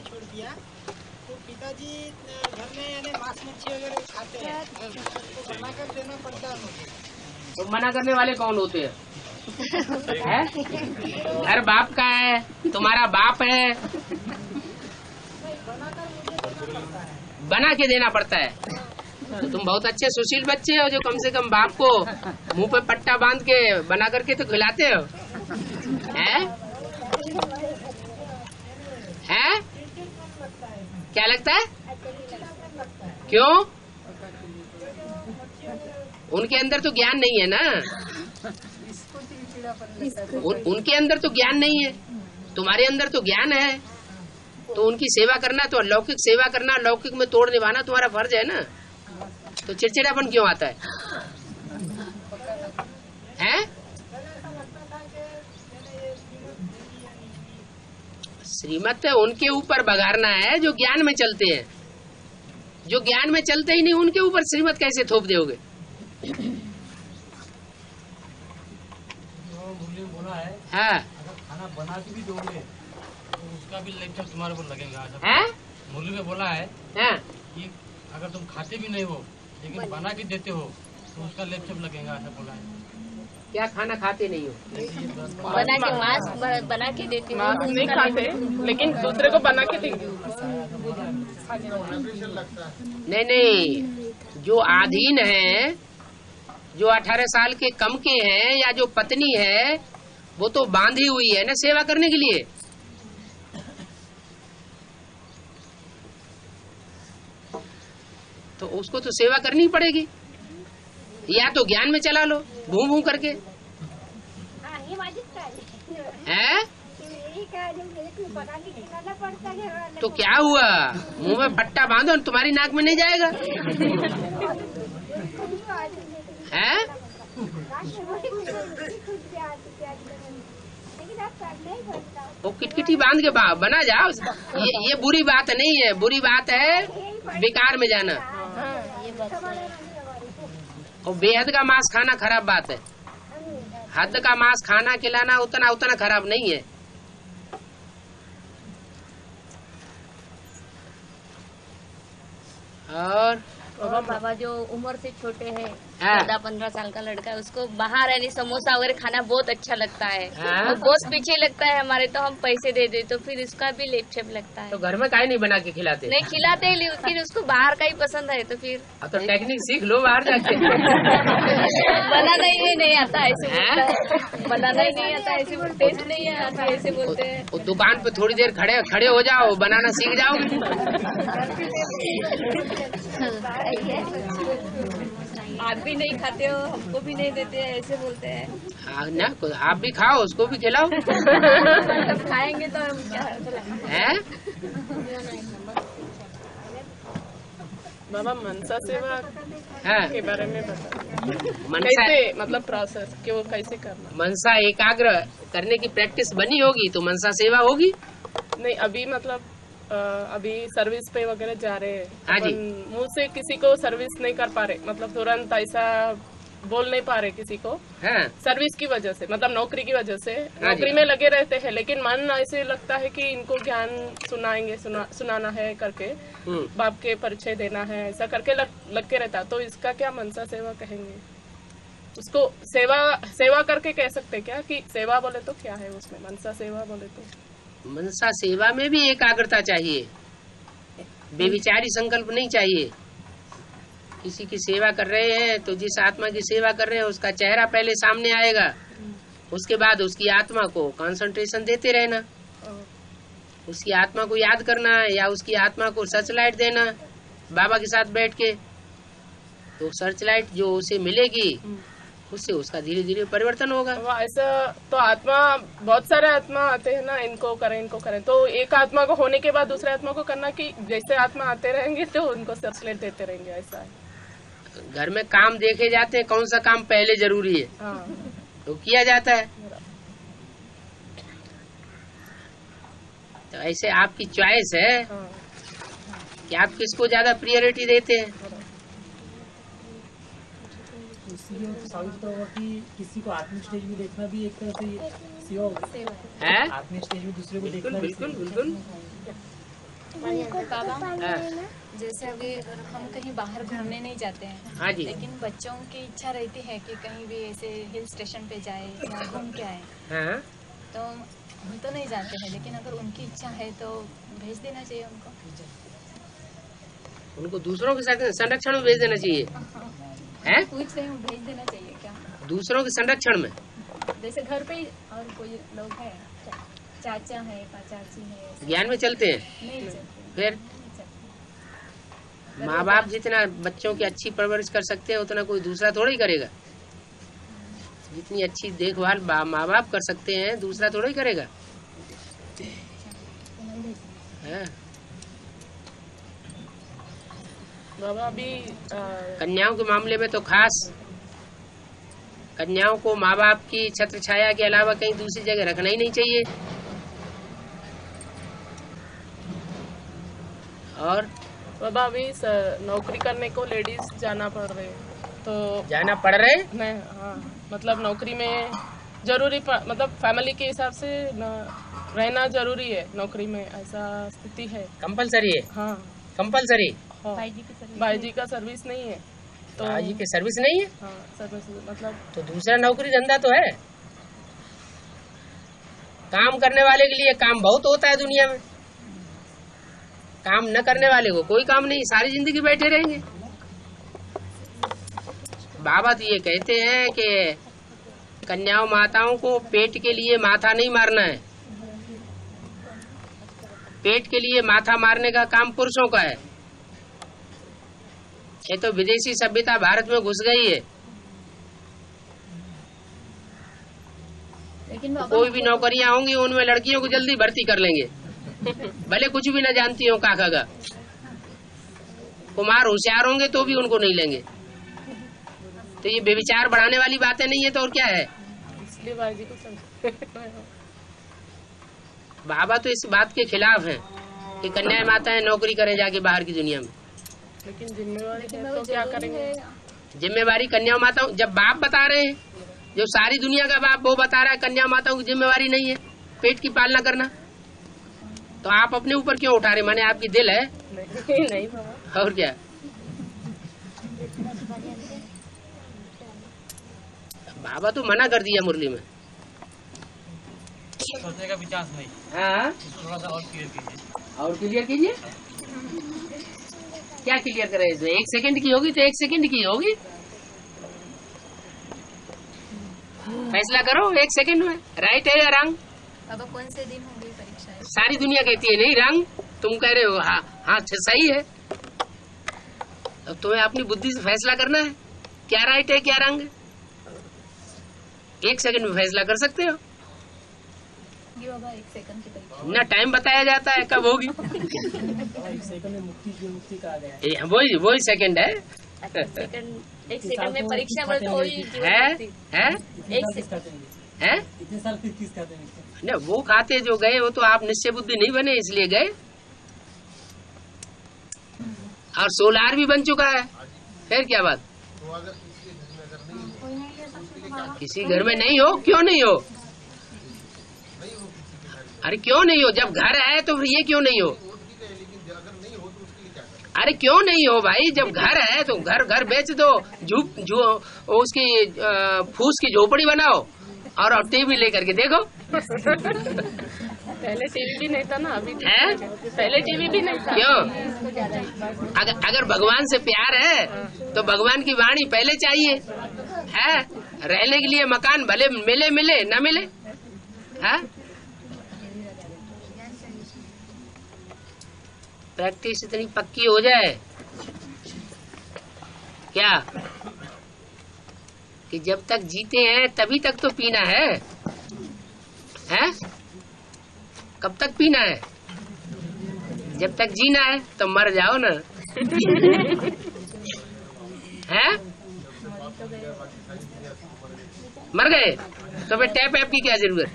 S11: छोड़ दिया तो पिताजी घर में यानी मांस मच्छी वगैरह खाते हैं तो बना कर देना पड़ता है।
S2: तो मना करने वाले कौन होते हैं? है? घर बाप का है, तुम्हारा बाप है, बना के देना पड़ता है। तो तुम बहुत अच्छे सुशील बच्चे हो जो कम से कम बाप को मुंह पे पट्टा बांध के बना करके तो खिलाते हो। हैं? हैं? क्या लगता है? क्यों? उनके अंदर तो ज्ञान नहीं है ना। उनके अंदर तो ज्ञान नहीं है, तुम्हारे अंदर तो ज्ञान है। तो उनकी सेवा करना, तो अलौकिक सेवा करना, लौकिक में तोड़ निभाना तुम्हारा फर्ज है ना। तो चिड़चिड़ापन क्यों आता है? हैं? श्रीमत उनके ऊपर बघारना है जो ज्ञान में चलते हैं। जो ज्ञान में चलते ही नहीं उनके ऊपर श्रीमत कैसे थोप दोगे?
S7: बोला है
S2: हाँ,
S7: अगर खाना बना के भी दोगे तो उसका भी लेक्चर तुम्हारे ऊपर लगेगा।
S2: हैं?
S7: मुरली में बोला है
S2: हाँ,
S7: कि अगर तुम खाते भी नहीं हो लेकिन बना के देते हो तो उसका लेक्चर लगेगा, ऐसा बोला है।
S2: क्या खाना खाते नहीं हो?
S6: बना के मांस बना के देती हूँ।
S5: मांस नहीं खाते लेकिन दूसरे को बना के देंगे।
S2: नहीं नहीं, जो आधीन है, जो 18 साल के कम के हैं या जो पत्नी है, वो तो बांधी हुई है ना सेवा करने के लिए। तो उसको तो सेवा करनी ही पड़ेगी। या तो ज्ञान में चला लो भूं भूं करके। हैं? तो क्या हुआ, मुंह में पट्टा बांधो, तुम्हारी नाक में नहीं जाएगा। हैं? वो किटकिटी बांध के बना जाओ। ये बुरी बात नहीं है, बुरी बात है बेकार में जाना। और बेहद का मांस खाना खराब बात है। हद का मांस खाना खिलाना उतना खराब नहीं है। और
S6: बाबा जो उम्र से छोटे हैं,
S2: हाँ।
S6: 14-15 साल का लड़का है, उसको बाहर यानी समोसा वगैरह खाना बहुत अच्छा लगता है।
S2: हाँ।
S6: वो बहुत पीछे लगता है हमारे, तो हम पैसे दे दे तो फिर उसका भी लेप लगता है।
S2: तो घर में काहे नहीं बना के खिलाते?
S6: नहीं खिलाते हैं, लेकिन उसको बाहर का ही पसंद है। तो फिर
S2: तो टेक्निक सीख लो बाहर जाके।
S6: बनाना ही नहीं आता ऐसे बोलता है। बनाना ही नहीं आता ऐसे, टेस्ट नहीं आता ऐसे बोलते हैं।
S2: वो दुकान पे थोड़ी देर खड़े हो जाओ, बनाना सीख जाओगे।
S6: आप भी नहीं खाते हो, हमको भी नहीं देते हैं ऐसे बोलते हैं।
S2: हाँ ना, आप भी खाओ, उसको भी खिलाओ।
S6: जब खाएंगे तो हम क्या
S2: है?
S5: बाबा मनसा सेवा
S2: हाँ।
S5: के बारे में बताइए।
S2: मनसा
S5: कैसे, मतलब प्रोसेस कि वो कैसे करना?
S2: मनसा एकाग्र करने की प्रैक्टिस बनी होगी तो मनसा सेवा होगी।
S5: नहीं अभी मतलब अभी सर्विस पे वगैरह जा रहे हैं।
S2: हाँ जी।
S5: मुंह से किसी को सर्विस नहीं कर पा रहे, मतलब तुरंत ऐसा बोल नहीं पा रहे किसी को।
S2: हाँ।
S5: सर्विस की वजह से, मतलब नौकरी की वजह से
S2: हाँ
S5: नौकरी
S2: जी।
S5: में लगे रहते हैं, लेकिन मन ऐसे लगता है कि इनको ज्ञान सुनाएंगे, सुनाना है करके, बाप के परिचय देना है, ऐसा करके लग के रहता। तो इसका क्या मनसा सेवा कहेंगे? उसको सेवा करके कह सकते क्या कि सेवा बोले तो क्या है उसमें? मनसा सेवा बोले तो
S2: मनसा सेवा में भी एकाग्रता चाहिए, बेविचारी संकल्प नहीं चाहिए। किसी की सेवा कर रहे हैं तो जिस आत्मा की सेवा कर रहे हैं उसका चेहरा पहले सामने आएगा, उसके बाद उसकी आत्मा को कंसंट्रेशन देते रहना, उसकी आत्मा को याद करना या उसकी आत्मा को सर्च लाइट देना बाबा के साथ बैठ के। तो सर्च लाइट जो उसे मिलेगी उससे उसका धीरे धीरे परिवर्तन होगा।
S5: ऐसा तो आत्मा, बहुत सारे आत्मा आते हैं ना, इनको करें, तो एक आत्मा को होने के बाद दूसरे आत्मा को करना, कि जैसे आत्मा आते रहेंगे तो उनको सर्चलाइट देते रहेंगे, ऐसा है।
S2: घर में काम देखे जाते हैं, कौन सा काम पहले जरूरी है
S5: हाँ।
S2: तो किया जाता है। तो ऐसे आपकी चॉइस है कि आप किसको ज्यादा प्रायोरिटी देते हैं।
S11: किसी को आत्मिक स्टेज में देखना भी एक तरह से सेवा होती
S2: है।
S11: आत्मिक स्टेज में दूसरे को
S2: बिल्कुल
S11: देखना
S2: बिल्कुल बिल्कुल।
S6: बाबा
S12: जैसे अभी हम कहीं बाहर घूमने नहीं जाते हैं,
S2: हाँ जी।
S12: लेकिन बच्चों की इच्छा रहती है कि कहीं भी ऐसे हिल स्टेशन पे जाए या घूम के आए,
S2: हाँ,
S12: तो हम तो नहीं जाते हैं, लेकिन अगर उनकी इच्छा है तो भेज देना चाहिए उनको।
S2: उनको दूसरों के साथ संरक्षण में भेज देना चाहिए है?
S12: पूछ रहे हूँ, भेज देना चाहिए क्या
S2: दूसरों के संरक्षण में?
S12: जैसे घर पे ही और कोई लोग है, चाचा है, चाची है,
S2: ज्ञान में चलते हैं,
S12: नहीं चलते।
S2: फिर माँ बाप जितना बच्चों की अच्छी परवरिश कर सकते हैं उतना कोई दूसरा थोड़ा ही करेगा। जितनी अच्छी देखभाल माँ बाप कर सकते हैं दूसरा थोड़ा ही करेगा है?
S5: बाबा अभी
S2: कन्याओं के मामले में तो खास कन्याओं को माँ बाप की छत्र छाया के अलावा कहीं दूसरी जगह रखना ही नहीं चाहिए। और
S5: बाबा अभी नौकरी करने को लेडीज जाना पड़ रहे, तो
S2: जाना पड़ रहे
S5: मैं हाँ मतलब नौकरी में जरूरी मतलब फैमिली के हिसाब से रहना जरूरी है, नौकरी में ऐसा स्थिति है।
S2: कंपलसरी है?
S5: हाँ
S2: कंपलसरी।
S5: हाँ, भाई जी का सर्विस नहीं है तो
S2: भाई जी के सर्विस नहीं है?
S5: हाँ सर्विस मतलब
S2: तो दूसरा नौकरी धंधा तो है। काम करने वाले के लिए काम बहुत होता है दुनिया में, काम न करने वाले को कोई काम नहीं, सारी जिंदगी बैठे रहेंगे। बाबा तो ये कहते हैं कि कन्याओं माताओं को पेट के लिए माथा नहीं मारना है, पेट के लिए माथा मारने का काम पुरुषों का है। ये तो विदेशी सभ्यता भारत में घुस गई है।
S12: लेकिन
S2: कोई भी नौकरियां होंगी उनमें लड़कियों को जल्दी भर्ती कर लेंगे, भले कुछ भी न जानती हो काका का। कुमार होशियार होंगे तो भी उनको नहीं लेंगे। तो ये बेविचार बढ़ाने वाली बातें नहीं है तो और क्या है?
S5: इसलिए भाई जी को
S2: बाबा तो इस बात के खिलाफ हैं कि कन्या माताएं नौकरी करें जाके बाहर की दुनिया में।
S5: लेकिन जिम्मेवारी तो क्या करेंगे?
S2: जिम्मेवारी कन्या माताओं, जब बाप बता रहे हैं, जो सारी दुनिया का बाप वो बता रहा है कन्या माताओं की जिम्मेवारी नहीं है पेट की पालना करना, तो आप अपने ऊपर क्यों उठा रहे? माने आपकी दिल है?
S5: नहीं बाबा।
S2: और क्या? बाबा तो मना कर दिया मुरली में।
S7: सोचने का भी चांस नहीं।
S2: हाँ,
S7: थोड़ा सा और क्लियर कीजिए।
S2: और क्लियर कीजिए। क्या क्लियर करें इसमें? 1 सेकंड की होगी तो 1 सेकंड की होगी, फैसला करो 1 सेकंड में, राइट है या रंग?
S12: अब कौन से दिन होंगी परीक्षा?
S2: सारी दुनिया कहती है नहीं रंग, तुम कह रहे हो हाँ हाँ सही है। अब तुम्हें अपनी बुद्धि से फैसला करना है क्या राइट है क्या रंग है। 1 सेकंड में फैसला कर सकते हो
S12: बाबा? 1 सेकंड की परीक्षा
S2: ना टाइम बताया जाता है कब होगी।
S11: 1 सेकंड में मुक्ति कहा गया है।
S2: वही सेकंड है।
S6: 1 सेकंड में परीक्षा में तो वही
S2: है
S11: इतने साल फिर किस खाते में?
S2: नहीं, वो खाते जो गए वो तो आप निश्चय बुद्धि नहीं बने इसलिए गए, और सोलार भी बन चुका है, फिर क्या बात? किसी घर में नहीं हो, क्यों नहीं हो? अरे क्यों नहीं हो? जब घर है तो फिर ये क्यों नहीं हो? अरे क्यों नहीं हो भाई? जब घर है तो घर बेच दो, उसकी फूस की झोपड़ी बनाओ और टीवी लेकर के देखो।
S5: पहले टीवी भी नहीं था ना, अभी
S2: है?
S5: पहले टीवी भी नहीं था।
S2: क्यों? अगर भगवान से प्यार है तो भगवान की वाणी पहले चाहिए है। रहने के लिए मकान भले मिले न मिले है। प्रैक्टिस इतनी पक्की हो जाए क्या कि जब तक जीते हैं तभी तक तो पीना है? कब तक पीना है? जब तक जीना है तो मर जाओ ना। है? मर गए तो फिर टैप ऐप की क्या जरूरत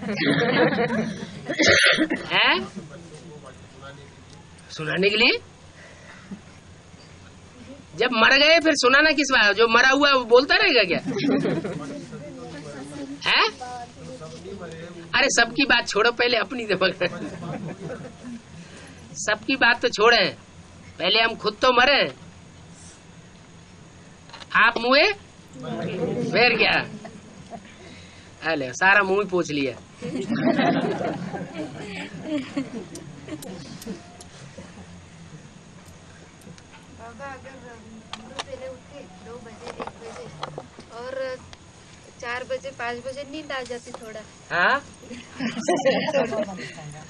S2: है? सुनाने के लिए? जब मर गए फिर सुनाना किस बात? जो मरा हुआ है वो बोलता रहेगा क्या? है? अरे सबकी बात छोड़ो, पहले अपनी तो सबकी बात तो छोड़े, पहले हम खुद तो मरे, आप मुए फिर क्या। अरे सारा मुंह ही पोंछ लिया।
S13: बाबा अगर हम लोग पहले उठे 2 बजे 1 बजे और 4 बजे 5 बजे नींद आ जाती थोड़ा।
S2: हाँ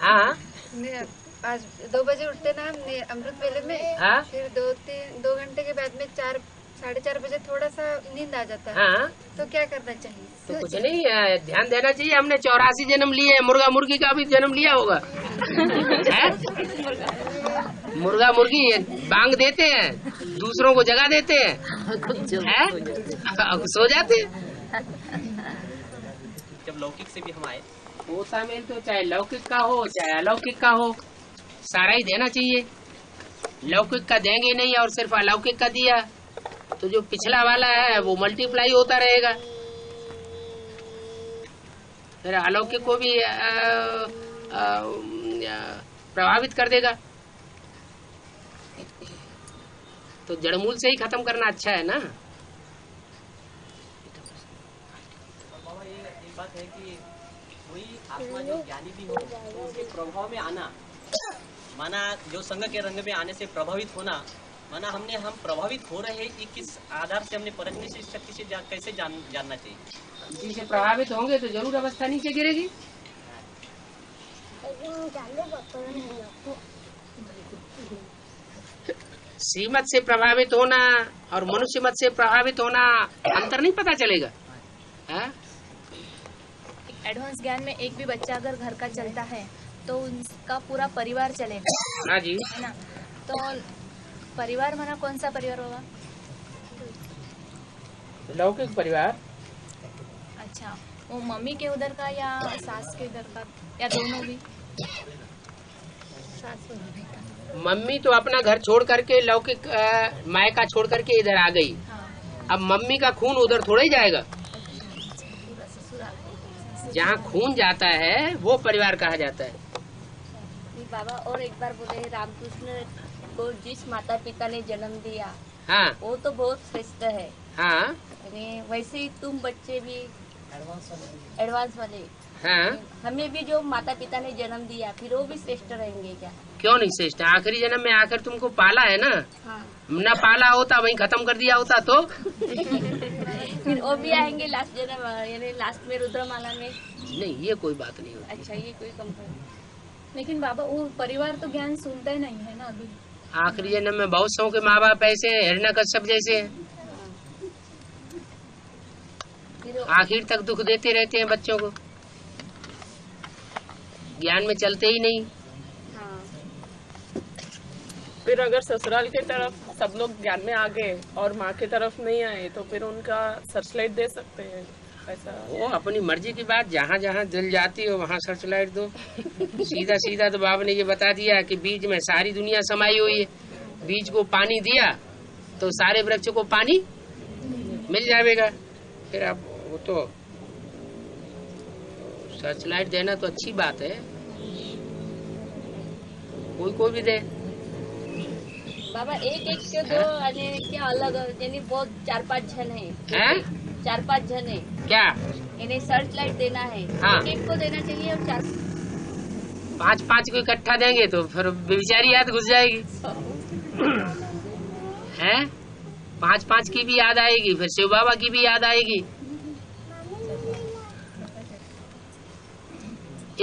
S2: हाँ
S13: 2 बजे उठते ना हम अमृत वेले में।
S2: हाँ?
S13: फिर 2 घंटे के बाद में 4 साढ़े 4 बजे थोड़ा सा नींद आ जाता है।
S2: हाँ?
S13: तो क्या करना चाहिए?
S2: तो कुछ नहीं, ध्यान देना चाहिए। हमने 84 जन्म लिए, मुर्गा मुर्गी का भी जन्म लिया होगा। है? मुर्गा मुर्गी बांग देते हैं, दूसरों को जगा देते हैं, सो जाते हैं।
S8: जब लौकिक से भी हम आए,
S2: वो शामिल तो चाहे लौकिक का हो चाहे अलौकिक का हो, सारा ही देना चाहिए। लौकिक का देंगे नहीं और सिर्फ अलौकिक का दिया तो जो पिछला वाला है वो मल्टीप्लाई होता रहेगा, फिर अलौकिक को भी प्रभावित कर देगा। तो जड़मूल से ही खत्म करना अच्छा है ना।
S8: बाबा ये एक बात है कि कोई आत्मा जो ज्ञानी भी हो तो उसके प्रभाव में आना, माना जो संघ के रंग में आने से प्रभावित होना, माना हम प्रभावित हो रहे हैं, ये किस आधार से हमने परखने से शक्ति से कैसे जानना चाहिए?
S2: किसी से प्रभावित होंगे तो जरूर अवस्था नीचे गिरेगी। श्रीमत से प्रभावित होना और मनुष्य मत से प्रभावित होना अंतर नहीं पता चलेगा।
S12: एडवांस ज्ञान में एक भी बच्चा अगर घर का चलता है तो उनका पूरा परिवार चलेगा।
S2: हाँ जी,
S12: है ना। तो परिवार माना कौन सा परिवार होगा?
S2: लौकिक परिवार।
S12: अच्छा, वो मम्मी के उधर का या सास के उधर का या दोनों भी?
S2: मम्मी तो अपना घर छोड़ करके लौकिक मायका छोड़ करके इधर आ गई।
S12: हाँ।
S2: अब मम्मी का खून उधर थोड़ा ही जाएगा। जहाँ खून जाता है वो परिवार कहा जाता है।
S6: बाबा और एक बार बोले रामकृष्ण को जिस माता पिता ने जन्म दिया,
S2: हाँ,
S6: वो तो बहुत श्रेष्ठ है।
S2: हाँ,
S6: वैसे ही तुम बच्चे भी एडवांस वाले,
S2: हाँ,
S6: हमें भी जो माता पिता ने जन्म दिया फिर वो भी श्रेष्ठ रहेंगे क्या?
S2: क्यों नहीं श्रेष्ठ? आखिरी जन्म में आकर तुमको पाला है ना।
S6: हाँ।
S2: न पाला होता वहीं खत्म कर दिया होता तो
S6: फिर वो भी आएंगे लास्ट जन्म, यानी लास्ट में रुद्रमाला में।
S2: नहीं, ये कोई बात नहीं होती।
S6: अच्छा, ये कोई कंपनी।
S12: लेकिन बाबा वो परिवार तो ज्ञान सुनता ही नहीं है ना अभी।
S2: आखिरी जन्म में बहुत सौ के माँ बाप ऐसे हैं, हिरण्यकश्यप जैसे हैं, आखिर तक दुख देते रहते हैं बच्चों को, ज्ञान में चलते ही नहीं।
S5: फिर अगर ससुराल की तरफ सब लोग ज्ञान में आ गए और माँ की तरफ नहीं आए तो फिर उनका सर्चलाइट दे सकते हैं, ऐसा?
S2: वो अपनी मर्जी की बात, जहाँ जहाँ दिल जाती हो वहाँ सर्चलाइट दो। सीधा सीधा तो बाबा ने ये बता दिया कि बीज में सारी दुनिया समाई हुई है, बीज को पानी दिया तो सारे वृक्ष को पानी मिल जाएगा। फिर अब वो तो सर्चलाइट देना तो अच्छी बात है, कोई भी दे।
S6: बाबा एक के दो क्या अलग, यानी बहुत 4-5 जन है, 4-5 जन है
S2: क्या,
S6: यानी सर्च लाइट देना है।
S2: हाँ।
S6: एक को देना चाहिए और
S2: 5-5 को इकट्ठा देंगे तो फिर बेचारी याद घुस जाएगी। हैं 5-5 की भी याद आएगी, फिर शिव बाबा की भी याद आएगी।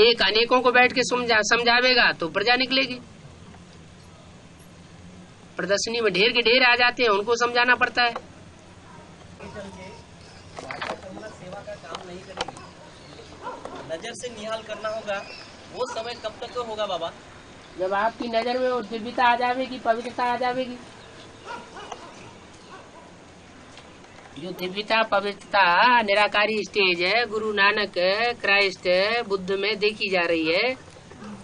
S2: एक अनेकों को बैठ के समझावेगा तो प्रजा निकलेगी। प्रदर्शनी में ढेर के ढेर आ जाते हैं, उनको समझाना पड़ता है।
S8: सेवा का काम नहीं करेगी, नजर से निहाल करना होगा। वो समय कब तक होगा बाबा?
S2: जब आपकी नजर में वो दिव्यता आ जाएगी, पवित्रता आ जाएगी। जो दिव्यता पवित्रता निराकारी स्टेज है, गुरु नानक क्राइस्ट बुद्ध में देखी जा रही है,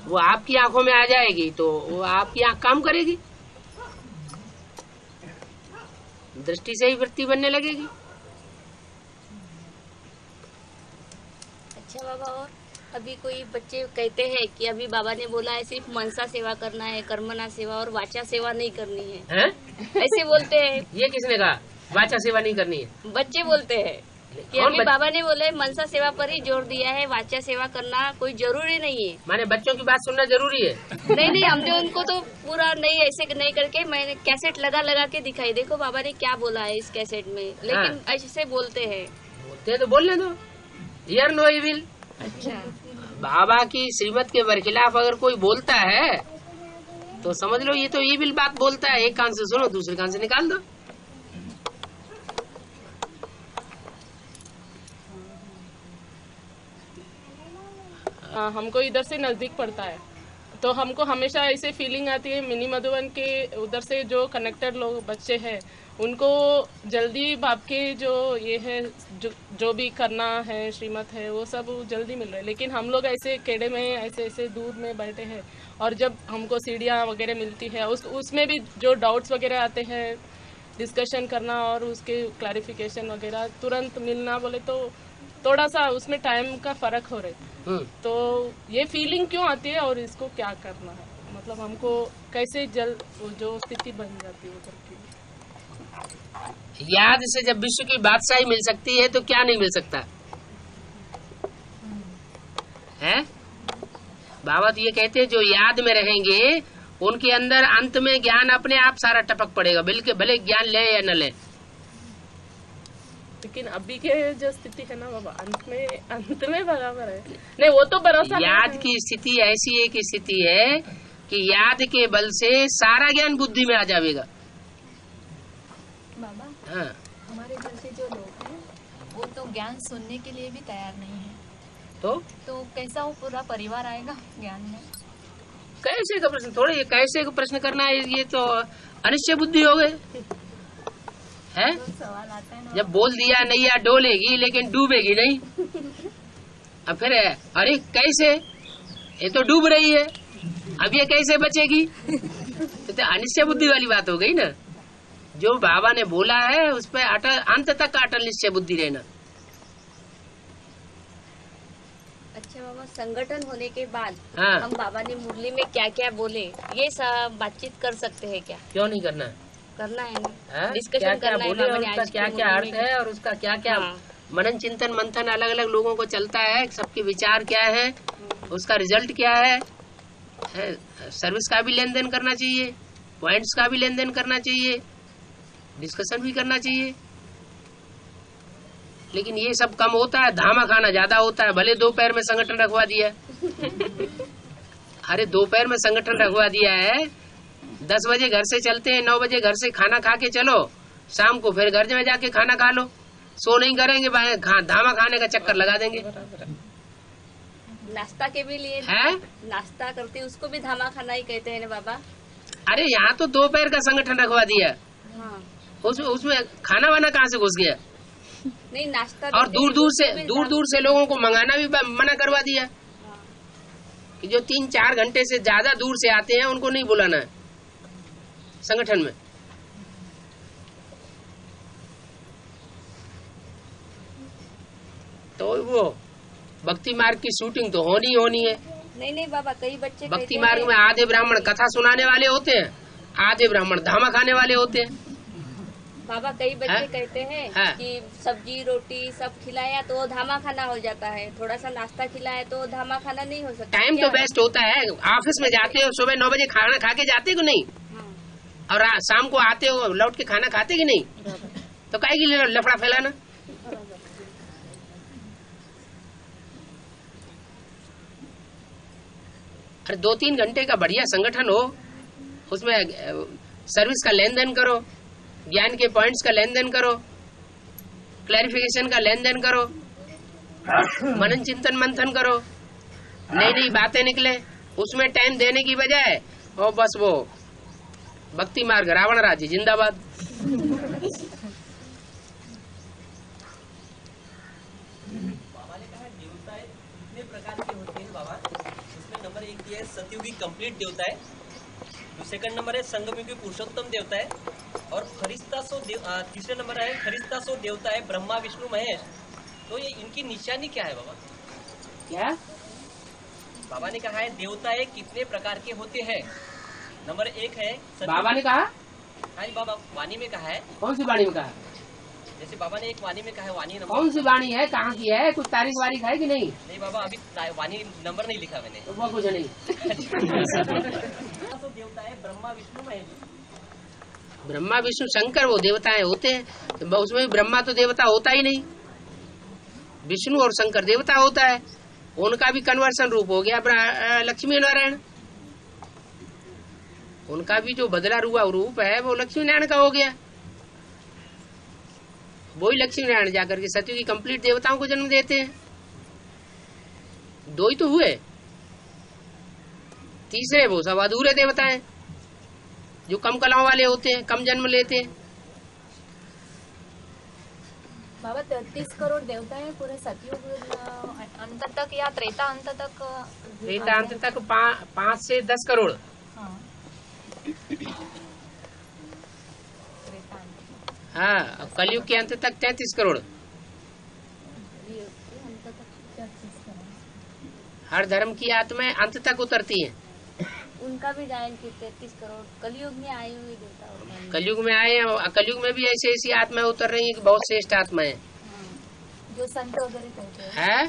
S2: वो आपकी आंखों में आ जाएगी तो वो आपकी आंख काम करेगी, दृष्टि से ही वृत्ति बनने लगेगी।
S6: अच्छा बाबा, और अभी कोई बच्चे कहते हैं कि अभी बाबा ने बोला है सिर्फ मनसा सेवा करना है, कर्मणा सेवा और वाचा सेवा नहीं करनी है, ऐसे बोलते हैं।
S2: ये किसने कहा वाचा सेवा नहीं करनी है?
S6: बच्चे बोलते हैं कि अभी बाबा ने बोला है मनसा सेवा पर ही जोर दिया है, वाचा सेवा करना कोई जरूरी नहीं है।
S2: माने बच्चों की बात सुनना जरूरी है?
S6: नहीं, हमने उनको तो पूरा नहीं ऐसे नहीं करके मैंने कैसेट लगा के दिखाई, देखो बाबा ने क्या बोला है इस कैसेट में, लेकिन ऐसे बोलते हैं।
S2: बोलते हैं तो बोलने दो, हियर नो इविल।
S6: अच्छा,
S2: बाबा की श्रीमत के बरखिलाफ अगर कोई बोलता है तो समझ लो ये तो इविल बात बोलता है। एक कान से सुनो, दूसरे कान से निकाल दो।
S5: हमको इधर से नजदीक पड़ता है तो हमको हमेशा ऐसे फीलिंग आती है मिनी मधुबन के उधर से जो कनेक्टेड लोग बच्चे हैं उनको जल्दी बाप के जो ये है जो भी करना है श्रीमत है वो सब जल्दी मिल रहा है, लेकिन हम लोग ऐसे केड़े में ऐसे दूर में बैठे हैं और जब हमको सीढ़ियाँ वगैरह मिलती है उसमें भी जो डाउट्स वगैरह आते हैं डिस्कशन करना और उसके क्लैरिफिकेशन वगैरह तुरंत मिलना बोले तो थोड़ा सा उसमें टाइम का फर्क हो रहा है। तो ये फीलिंग क्यों आती है और इसको क्या करना है, मतलब हमको कैसे जल्द जो स्थिति बन जाती है उधर की।
S2: याद से जब विश्व की बादशाही मिल सकती है तो क्या नहीं मिल सकता है? बाबा तो ये कहते हैं जो याद में रहेंगे उनके अंदर अंत में ज्ञान अपने आप सारा टपक पड़ेगा, बिल्कुल भले ज्ञान ले या न ले।
S5: लेकिन अभी के जो स्थिति है ना बाबा अंत में बराबर है। नहीं वो तो भरोसा
S2: याद की स्थिति ऐसी एक स्थिति है कि याद के बल से सारा ज्ञान बुद्धि में आ जाएगा।
S12: बाबा
S2: हाँ।
S12: हमारे घर से जो लोग हैं वो तो ज्ञान सुनने के लिए भी तैयार नहीं है, तो कैसा वो पूरा परिवार आएगा ज्ञान में?
S2: कैसे का प्रश्न थोड़ा, ये कैसे का प्रश्न करना है, ये तो अनिश्चय बुद्धि हो गए है।
S12: सवाल आता है ना,
S2: जब बोल दिया नैया डोलेगी लेकिन डूबेगी नहीं, अब फिर अरे कैसे, ये तो डूब रही है, अब ये कैसे बचेगी? तो अनिश्चय बुद्धि वाली बात हो गई ना। जो बाबा ने बोला है उस पर अटल, अंत तक अटल निश्चय बुद्धि रहना।
S6: अच्छा बाबा, संगठन होने के बाद
S2: हाँ।
S6: हम बाबा ने मुरली में क्या क्या बोले ये सब बातचीत कर सकते हैं क्या?
S2: क्यों नहीं करना है?
S6: करना है ना,
S2: क्या
S6: डिस्कशन
S2: क्या
S6: करना है
S2: बोले
S6: बाबा
S2: और
S6: ने
S2: उसका
S6: आज
S2: क्या
S6: की
S2: क्या
S6: मुरली
S2: अर्थ
S6: में।
S2: है और उसका क्या क्या
S6: हाँ।
S2: मनन चिंतन मंथन अलग अलग लोगों को चलता है, सबके विचार क्या है, उसका रिजल्ट क्या है, सर्विस का भी लेन देन करना चाहिए, पॉइंट्स का भी लेन देन करना चाहिए, डिस्कशन भी करना चाहिए। लेकिन ये सब कम होता है, धामा खाना ज्यादा होता है। भले दोपहर में संगठन रखवा दिया अरे दोपहर में संगठन रखवा दिया है, 10 बजे घर से चलते हैं, 9 बजे घर से खाना खा के चलो, शाम को फिर घर में जाके खाना खा लो, सो नहीं करेंगे, धामा खाने का चक्कर लगा देंगे।
S6: नाश्ता के भी लिए
S2: है,
S6: नाश्ता करते उसको भी धामा खाना ही कहते हैं ना बाबा।
S2: अरे यहाँ तो दोपहर का संगठन रखवा दिया,
S6: हाँ।
S2: उसमें खाना वाना कहाँ से घुस गया?
S6: नहीं नाश्ता,
S2: और दूर दूर से लोगों को मंगाना भी मना करवा दिया कि जो 3-4 घंटे से ज्यादा दूर से आते हैं उनको नहीं बुलाना है संगठन में। तो वो भक्ति मार्ग की शूटिंग तो होनी है।
S6: नहीं बाबा, कई बच्चे
S2: भक्ति मार्ग में आधे ब्राह्मण कथा सुनाने वाले होते हैं, आधे ब्राह्मण धामा खाने वाले होते हैं।
S6: बाबा कई बच्चे कहते हैं कि सब्जी रोटी सब खिलाया तो धामा खाना हो जाता है, थोड़ा सा नाश्ता खिलाया तो धामा खाना नहीं हो सकता।
S2: टाइम तो बेस्ट होता है, ऑफिस में जाते हो सुबह 9 बजे खाना खा के जाते हो नहीं, और शाम को आते हो लौट के खाना खाते कि नहीं, तो काहे के लिए लफड़ा फैलाना। अरे 2-3 घंटे का बढ़िया संगठन हो, उसमें सर्विस का लेन देन करो, ज्ञान के पॉइंट्स का लेन देन करो, क्लैरिफिकेशन का लेन देन करो, मनन चिंतन मंथन करो, नई नई बातें निकले, उसमें टाइम देने की बजाय और बस वो भक्ति मार्ग रावण राज्य जिंदाबाद।
S8: बाबा ने कहा देवताएं कितने प्रकार के होते हैं बाबा, उसमें नंबर 1 दिया है सतयुगी कंप्लीट देवता है, सेकंड नंबर है संगमयुगी पुरुषोत्तम देवता है, और तीसरे नंबर है खरिस्तासो देवता है ब्रह्मा विष्णु महेश। तो ये इनकी निशानी क्या है बाबा?
S2: क्या
S8: बाबा ने कहा है देवताएं कितने प्रकार के होते हैं। नंबर 1 है
S2: बाबा ने कहा,
S8: हाँ जी बाबा वाणी में कहा है।
S2: कौन सी वाणी में कहा?
S8: जैसे बाबा ने एक वाणी में कहा है, वाणी नंबर
S2: कौन सी वाणी है, कहाँ की है, कुछ तारीख वारीख है कि नहीं?
S8: नहीं बाबा अभी वाणी नंबर नहीं लिखा मैंने।
S2: तो वो कुछ नहीं।
S8: तो देवता है ब्रह्मा विष्णु महेश।
S2: ब्रह्मा विष्णु शंकर वो देवताएं होते हैं, तो उसमें ब्रह्मा तो देवता होता ही नहीं, विष्णु और शंकर देवता होता है। उनका भी कन्वर्सन रूप हो गया लक्ष्मी नारायण, उनका भी जो बदला हुआ रूप है वो लक्ष्मी नारायण का हो गया। वही लक्ष्मी नारायण जाकर के सतयुग की कंप्लीट देवताओं को जन्म देते हैं। 2 ही तो हुए, तीसरे वो सब अधूरे देवता हैं जो कम कलाओं वाले होते हैं, कम जन्म लेते हैं।
S12: बाबा 33 करोड़ देवता है पूरे सतयुग अंत तक या त्रेता अंत तक?
S2: त्रेता अंत तक 5 से 10 करोड़। हाँ, कलयुग के अंत तक 33 करोड़। हर धर्म की आत्माएं अंत तक उतरती हैं।
S6: उनका भी गायन की 33 करोड़ कलयुग में आए हुए देवता।
S2: कलयुग में आए हैं, कलयुग में भी ऐसी ऐसी आत्माएं उतर रही हैं कि बहुत श्रेष्ठ आत्माएं
S12: जो संत वगैरह कहते हैं।
S2: है,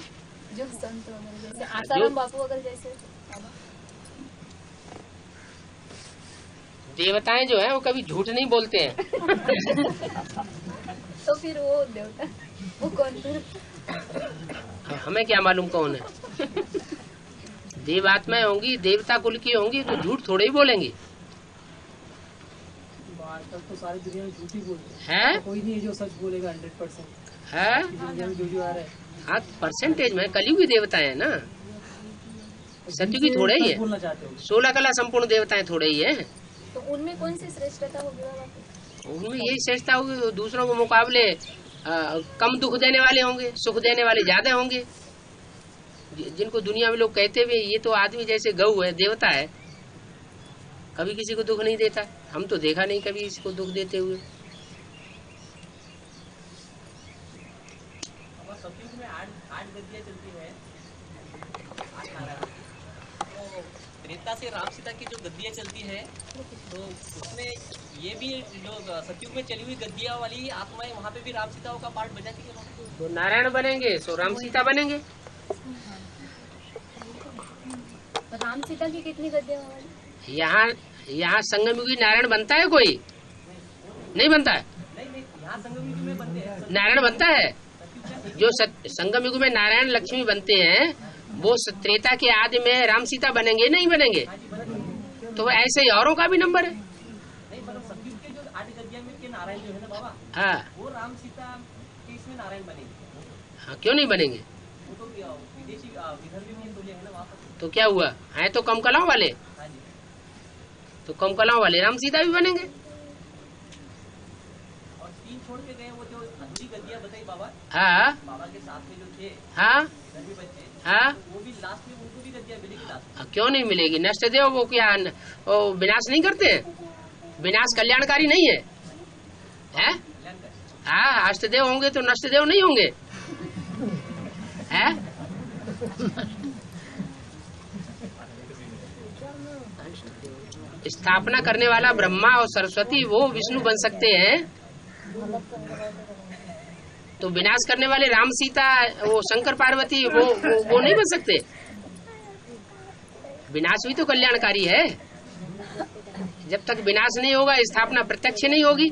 S12: जो संत वगैरह जैसे आसाराम बापू वगैरह जैसे
S2: देवताएं जो है वो कभी झूठ नहीं बोलते हैं।
S12: तो फिर वो देवता वो कौन फिर?
S2: हमें क्या मालूम कौन है। देव आत्माएं होंगी, देवता कुल की होंगी तो झूठ थोड़े ही बोलेंगे।
S11: आजकल तो सारी दुनिया में झूठ ही बोलते
S2: हैं,
S11: तो कोई नहीं है जो सच बोलेगा 100%।
S2: है
S11: दुनिया में जो आ रहा है,
S2: हाँ परसेंटेज में कलयुगी देवता है ना, सतयुगी थोड़े ही है। 16 कला संपूर्ण देवताएं थोड़े ही है।
S12: तो उनमें कौन सी श्रेष्ठता होगी बाबा?
S2: उनमें यही श्रेष्ठता होगी, दूसरों के मुकाबले कम दुख देने वाले होंगे, सुख देने वाले ज्यादा होंगे। जिनको दुनिया में लोग कहते हुए ये तो आदमी जैसे गऊ है, देवता है, कभी किसी को दुख नहीं देता। हम तो देखा नहीं कभी किसी को दुख देते हुए।
S8: सतयुग में 8 गद्दियां चलती है। तो त्रेता से राम सीता की जो गद्दियां चलती है तो उसमें ये भी जो सतयुग में चली हुई गद्दियां वाली आत्माएं वहाँ पे भी राम सीताओं का पार्ट बजाती है।
S2: तो नारायण बनेंगे सो राम सीता बनेंगे।
S12: राम सीता की कितनी गद्दियां?
S2: यहाँ संगमयुगी नारायण बनता है कोई? नहीं बनता है।
S8: यहाँ संगम युग में बनते हैं
S2: नारायण बनता है। जो संगम युग में नारायण लक्ष्मी बनते हैं वो त्रेता के आदि में राम सीता बनेंगे नहीं बनेंगे? तो ऐसे ही औरों का भी नंबर है।
S8: नहीं मतलब सतयुग के जो 8 गद्दियां में के नारायण जो है ना बाबा,
S2: हाँ
S8: वो राम सीता के इसमें नारायण बनेंगे।
S2: हाँ, क्यों नहीं बनेंगे?
S8: वो तो विदेशी विदर्भी में तो है ना वहाँ पर।
S2: तो क्या हुआ, है तो कम कलाओं वाले, तो कम कलाओं वाले राम सीता भी बनेंगे।
S8: और 3 छोड़ के गए वो जो अधूरी गद्दियां बताई बाबा,
S2: हाँ
S8: बाबा के साथ में जो थे,
S2: हाँ
S8: विदर्भी बच्चे,
S2: हाँ,
S8: वो भी लास्ट में उनको भी गद्दियां मिलेगी लास्ट में।
S2: क्यों नहीं मिलेगी? नष्ट देव वो क्या वो विनाश नहीं करते हैं? विनाश कल्याणकारी नहीं है, है? हाँ, अष्टदेव होंगे तो नष्ट देव नहीं होंगे, है? स्थापना करने वाला ब्रह्मा और सरस्वती वो विष्णु बन सकते हैं, तो विनाश करने वाले राम सीता वो शंकर पार्वती वो नहीं बन सकते। विनाश भी तो कल्याणकारी है। जब तक विनाश नहीं होगा स्थापना प्रत्यक्ष नहीं होगी।